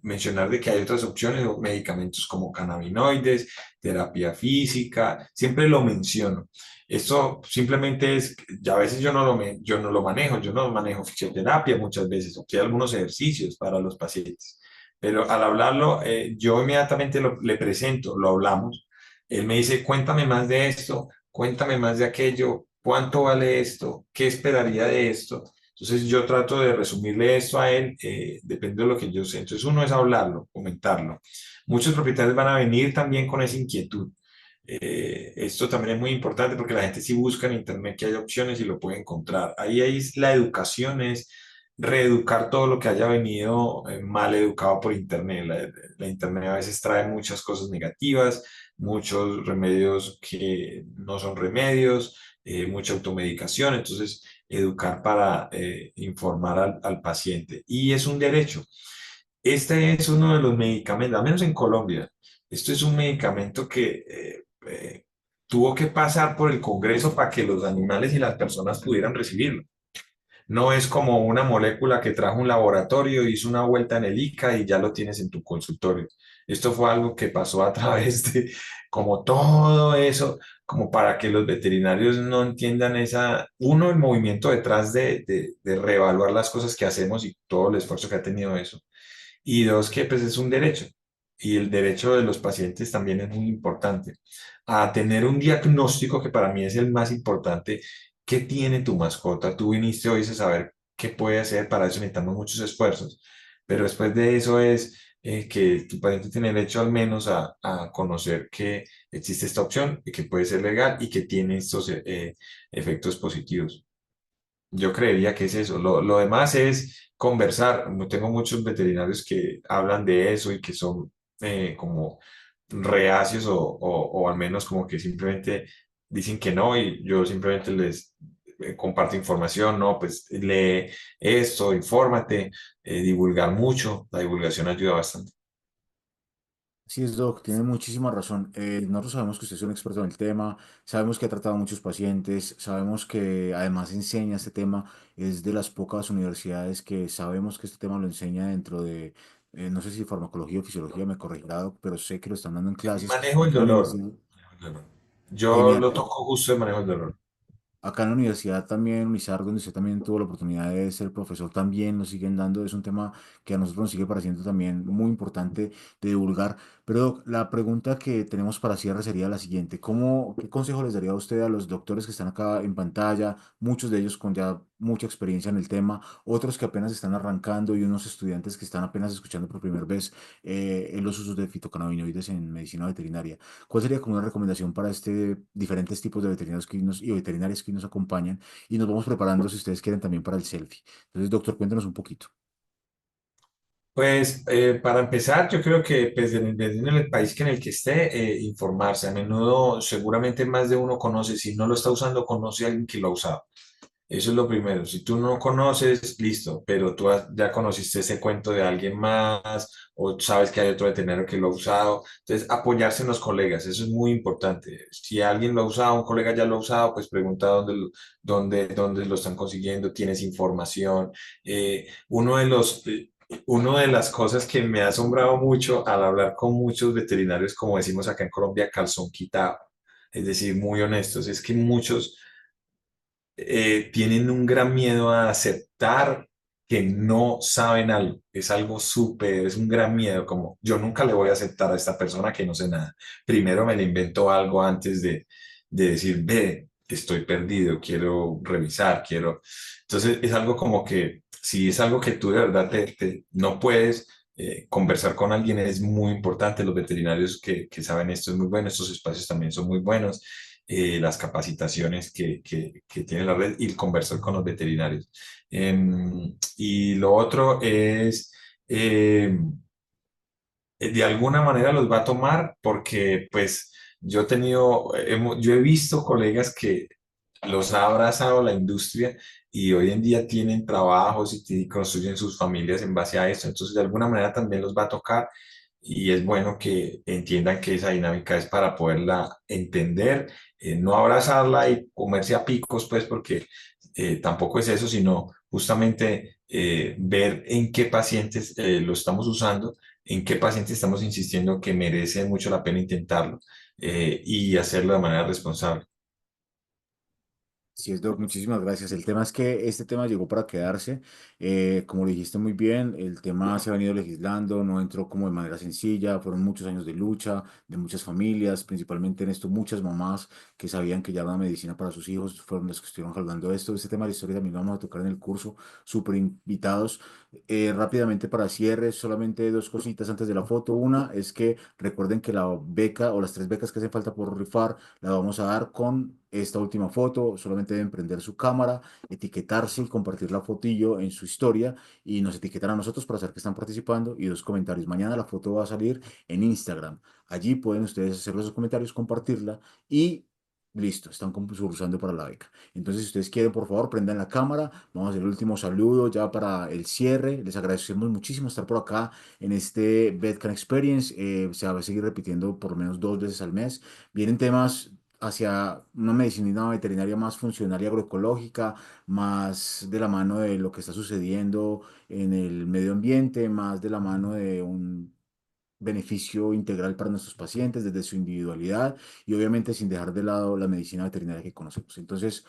B: mencionar de que hay otras opciones o medicamentos como cannabinoides, terapia física, siempre lo menciono. Esto simplemente es, ya a veces yo no lo manejo, yo no manejo fisioterapia muchas veces, o que hay algunos ejercicios para los pacientes, pero al hablarlo, yo inmediatamente le presento, lo hablamos, él me dice, cuéntame más de esto, cuéntame más de aquello, cuánto vale esto, qué esperaría de esto. Entonces yo trato de resumirle esto a él, depende de lo que yo sé. Entonces uno es hablarlo, comentarlo. Muchos propietarios van a venir también con esa inquietud. Esto también es muy importante porque la gente sí busca en internet que hay opciones y lo puede encontrar. Ahí la educación es reeducar todo lo que haya venido mal educado por internet. La internet a veces trae muchas cosas negativas, muchos remedios que no son remedios, mucha automedicación. Entonces, educar para informar al paciente. Y es un derecho. Este es uno de los medicamentos, al menos en Colombia, esto es un medicamento que tuvo que pasar por el Congreso para que los animales y las personas pudieran recibirlo. No es como una molécula que trajo un laboratorio, hizo una vuelta en el ICA y ya lo tienes en tu consultorio. Esto fue algo que pasó a través de como todo eso, como para que los veterinarios no entiendan uno, el movimiento detrás de reevaluar las cosas que hacemos y todo el esfuerzo que ha tenido eso. Y dos, que pues es un derecho. Y el derecho de los pacientes también es muy importante. A tener un diagnóstico que para mí es el más importante. ¿Qué tiene tu mascota? Tú viniste hoy a saber qué puede hacer. Para eso necesitamos muchos esfuerzos. Pero después de eso es que tu paciente tiene derecho al menos a conocer que existe esta opción y que puede ser legal y que tiene estos efectos positivos. Yo creería que es eso. Lo demás es conversar. No tengo muchos veterinarios que hablan de eso y que son como reacios o al menos como que simplemente dicen que no y yo simplemente les comparto información, no, pues lee esto, infórmate, divulgar mucho. La divulgación ayuda bastante.
C: Sí, es Doc, tiene muchísima razón. Nosotros sabemos que usted es un experto en el tema, sabemos que ha tratado a muchos pacientes, sabemos que además enseña este tema, es de las pocas universidades que sabemos que este tema lo enseña dentro de, no sé si farmacología o fisiología, me corregirá, Doc, pero sé que lo están dando en clases
B: Manejo el
C: en la
B: dolor.
C: universidad.
B: Manejo el dolor. Yo
C: Genial.
B: lo toco justo de manejo del dolor.
C: Acá en la universidad también, Unizar, donde usted también tuvo la oportunidad de ser profesor, también nos siguen dando, es un tema que a nosotros nos sigue pareciendo también muy importante de divulgar. Pero Doc, la pregunta que tenemos para cierre sería la siguiente: ¿qué consejo les daría a usted a los doctores que están acá en pantalla, muchos de ellos con ya mucha experiencia en el tema, otros que apenas están arrancando y unos estudiantes que están apenas escuchando por primera vez en los usos de fitocannabinoides en medicina veterinaria? ¿Cuál sería como una recomendación para diferentes tipos de veterinarios y veterinarias que nos acompañan? Y nos vamos preparando, si ustedes quieren, también para el selfie. Entonces, doctor, cuéntanos un poquito.
B: Pues para empezar, yo creo que pues, dependiendo en el país que en el que esté, informarse. A menudo, seguramente más de uno conoce, si no lo está usando, conoce a alguien que lo ha usado. Eso es lo primero. Si tú no conoces, listo, pero ya conociste ese cuento de alguien más o sabes que hay otro veterinario que lo ha usado. Entonces, apoyarse en los colegas, eso es muy importante. Si alguien lo ha usado, un colega ya lo ha usado, pues pregunta dónde lo están consiguiendo, tienes información. Uno de las cosas que me ha asombrado mucho al hablar con muchos veterinarios, como decimos acá en Colombia, calzón quitado, es decir, muy honestos, es que muchos tienen un gran miedo a aceptar que no saben algo. Es algo súper, es un gran miedo, como yo nunca le voy a aceptar a esta persona que no sé nada. Primero me le invento algo antes de decir, ve, estoy perdido, quiero revisar, quiero... Entonces es algo como que si es algo que tú de verdad no puedes... conversar con alguien es muy importante. Los veterinarios que saben esto es muy bueno. Estos espacios también son muy buenos. Las capacitaciones que tiene la red y el conversar con los veterinarios. Y lo otro es, de alguna manera los va a tomar porque pues yo he visto colegas que los ha abrazado la industria y hoy en día tienen trabajos y construyen sus familias en base a eso. Entonces, de alguna manera también los va a tocar y es bueno que entiendan que esa dinámica es para poderla entender, no abrazarla y comerse a picos, pues, porque tampoco es eso, sino justamente ver en qué pacientes lo estamos usando, en qué pacientes estamos insistiendo que merece mucho la pena intentarlo y hacerlo de manera responsable.
C: Sí, es Doc, muchísimas gracias. El tema es que este tema llegó para quedarse. Como lo dijiste muy bien, el tema se ha venido legislando, no entró como de manera sencilla, fueron muchos años de lucha de muchas familias, principalmente en esto muchas mamás que sabían que ya la medicina para sus hijos fueron las que estuvieron jalgando esto. Este tema de la historia también lo vamos a tocar en el curso, súper invitados. Rápidamente para cierre, solamente dos cositas antes de la foto. Una es que recuerden que la beca o las tres becas que hacen falta por rifar la vamos a dar con esta última foto. Solamente deben prender su cámara, etiquetarse y compartir la fotillo en su historia y nos etiquetan a nosotros para saber que están participando y dos comentarios. Mañana la foto va a salir en Instagram. Allí pueden ustedes hacer los comentarios, compartirla y listo, están concursando para la beca. Entonces, si ustedes quieren, por favor, prendan la cámara. Vamos a hacer el último saludo ya para el cierre. Les agradecemos muchísimo estar por acá en este Vetcan Experience. Se va a seguir repitiendo por lo menos 2 veces al mes. Vienen temas hacia una medicina veterinaria más funcional y agroecológica, más de la mano de lo que está sucediendo en el medio ambiente, más de la mano de un beneficio integral para nuestros pacientes desde su individualidad y obviamente sin dejar de lado la medicina veterinaria que conocemos. Entonces,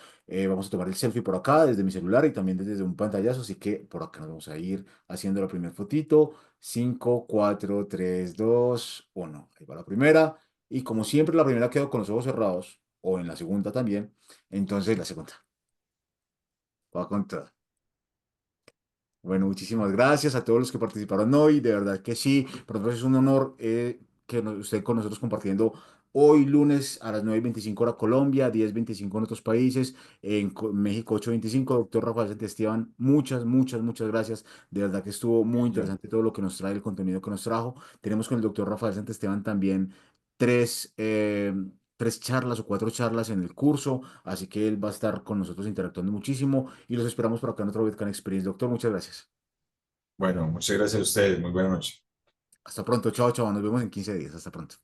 C: vamos a tomar el selfie por acá desde mi celular y también desde un pantallazo, así que por acá nos vamos a ir haciendo la primera fotito. 5 4 3 2 1. Ahí va la primera. Y como siempre, la primera quedó con los ojos cerrados, o en la segunda también. Entonces, la segunda va a contar. Bueno, muchísimas gracias a todos los que participaron hoy. De verdad que sí, para nosotros es un honor usted con nosotros compartiendo hoy lunes a las 9:25 hora Colombia, 10:25 en otros países, en México 8:25. Doctor Rafael Santiesteban, muchas, muchas, muchas gracias. De verdad que estuvo muy interesante todo lo que nos trae, el contenido que nos trajo. Tenemos con el doctor Rafael Santiesteban también tres, eh, tres charlas o cuatro charlas en el curso, así que él va a estar con nosotros interactuando muchísimo y los esperamos por acá en otro Bitcoin Experience. Doctor, muchas gracias.
B: Bueno, muchas gracias a ustedes. Muy buena noche.
C: Hasta pronto, chao, chao, nos vemos en 15 días. Hasta pronto.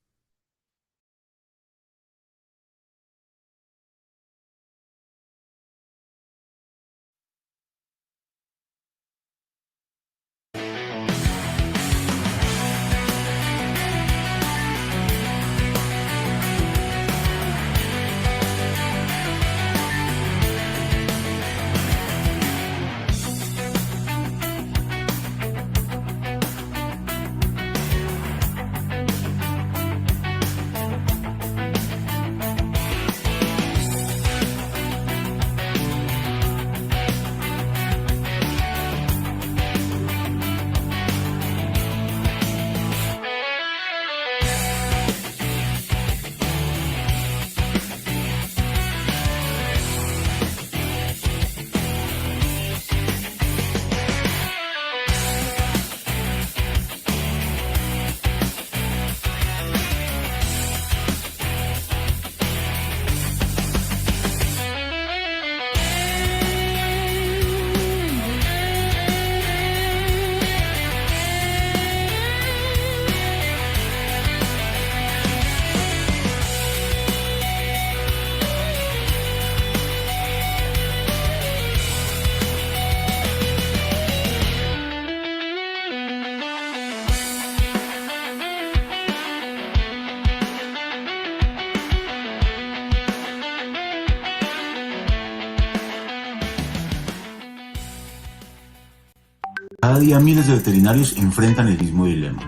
A: Cada día miles de veterinarios enfrentan el mismo dilema.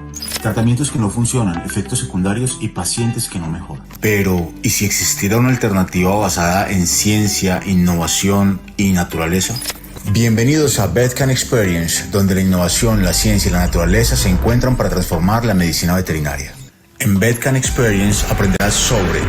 A: Tratamientos que no funcionan, efectos secundarios y pacientes que no mejoran. Pero, ¿y si existiera una alternativa basada en ciencia, innovación y naturaleza? Bienvenidos a VetCan Experience, donde la innovación, la ciencia y la naturaleza se encuentran para transformar la medicina veterinaria. En VetCan Experience aprenderás sobre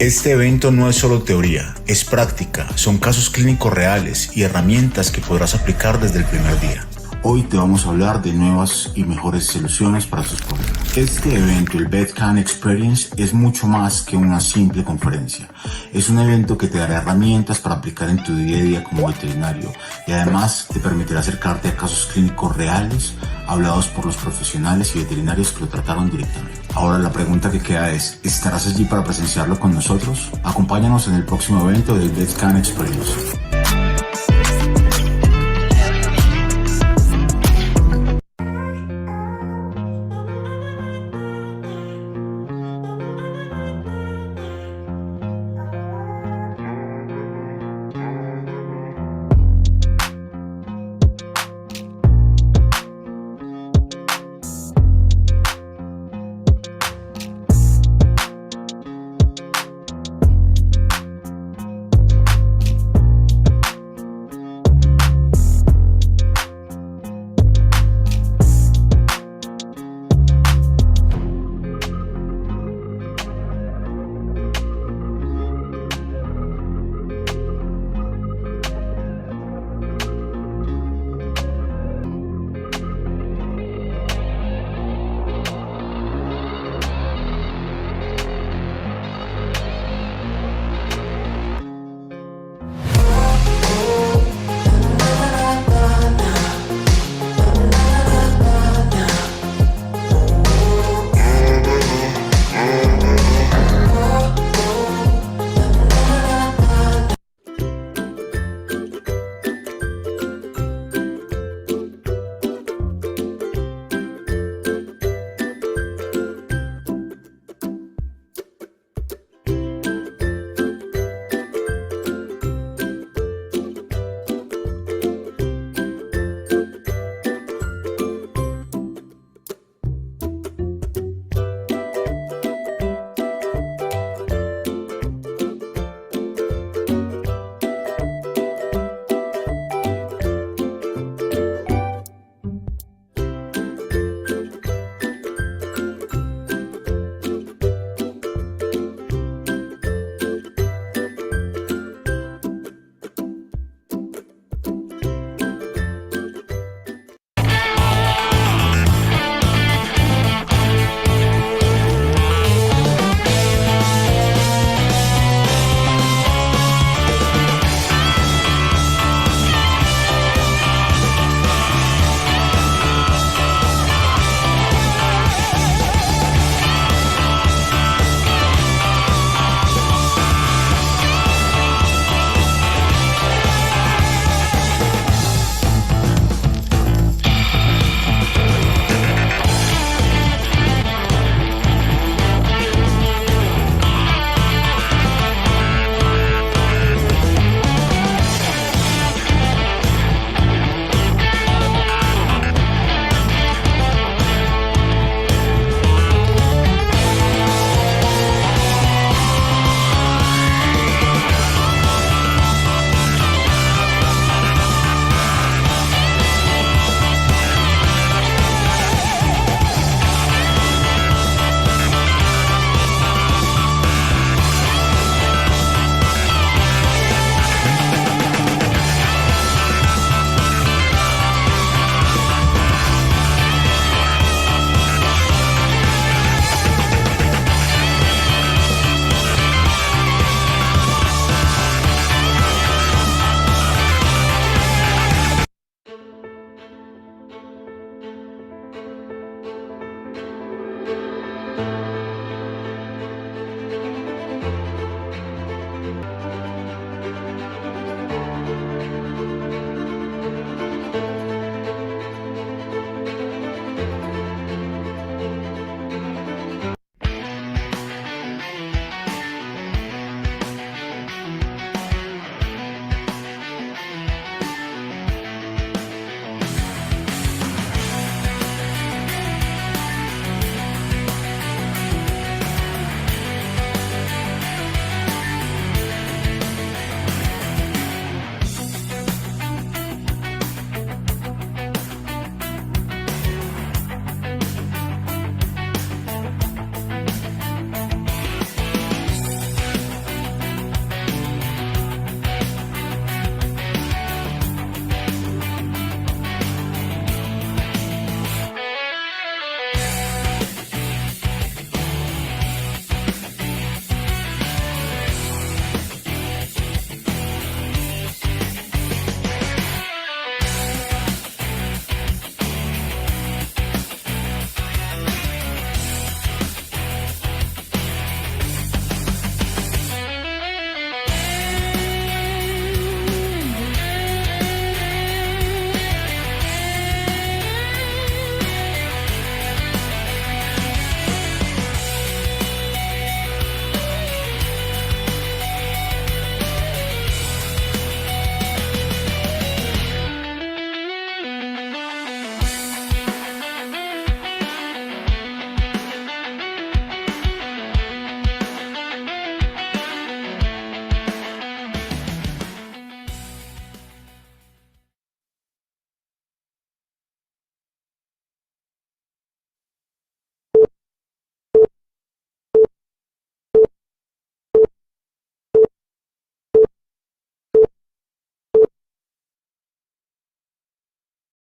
A: Este evento no es solo teoría, es práctica, son casos clínicos reales y herramientas que podrás aplicar desde el primer día. Hoy te vamos a hablar de nuevas y mejores soluciones para tus problemas. Este evento, el VetCan Experience, es mucho más que una simple conferencia. Es un evento que te dará herramientas para aplicar en tu día a día como veterinario y además te permitirá acercarte a casos clínicos reales hablados por los profesionales y veterinarios que lo trataron directamente. Ahora la pregunta que queda es, ¿estarás allí para presenciarlo con nosotros? Acompáñanos en el próximo evento del VetCan Experience.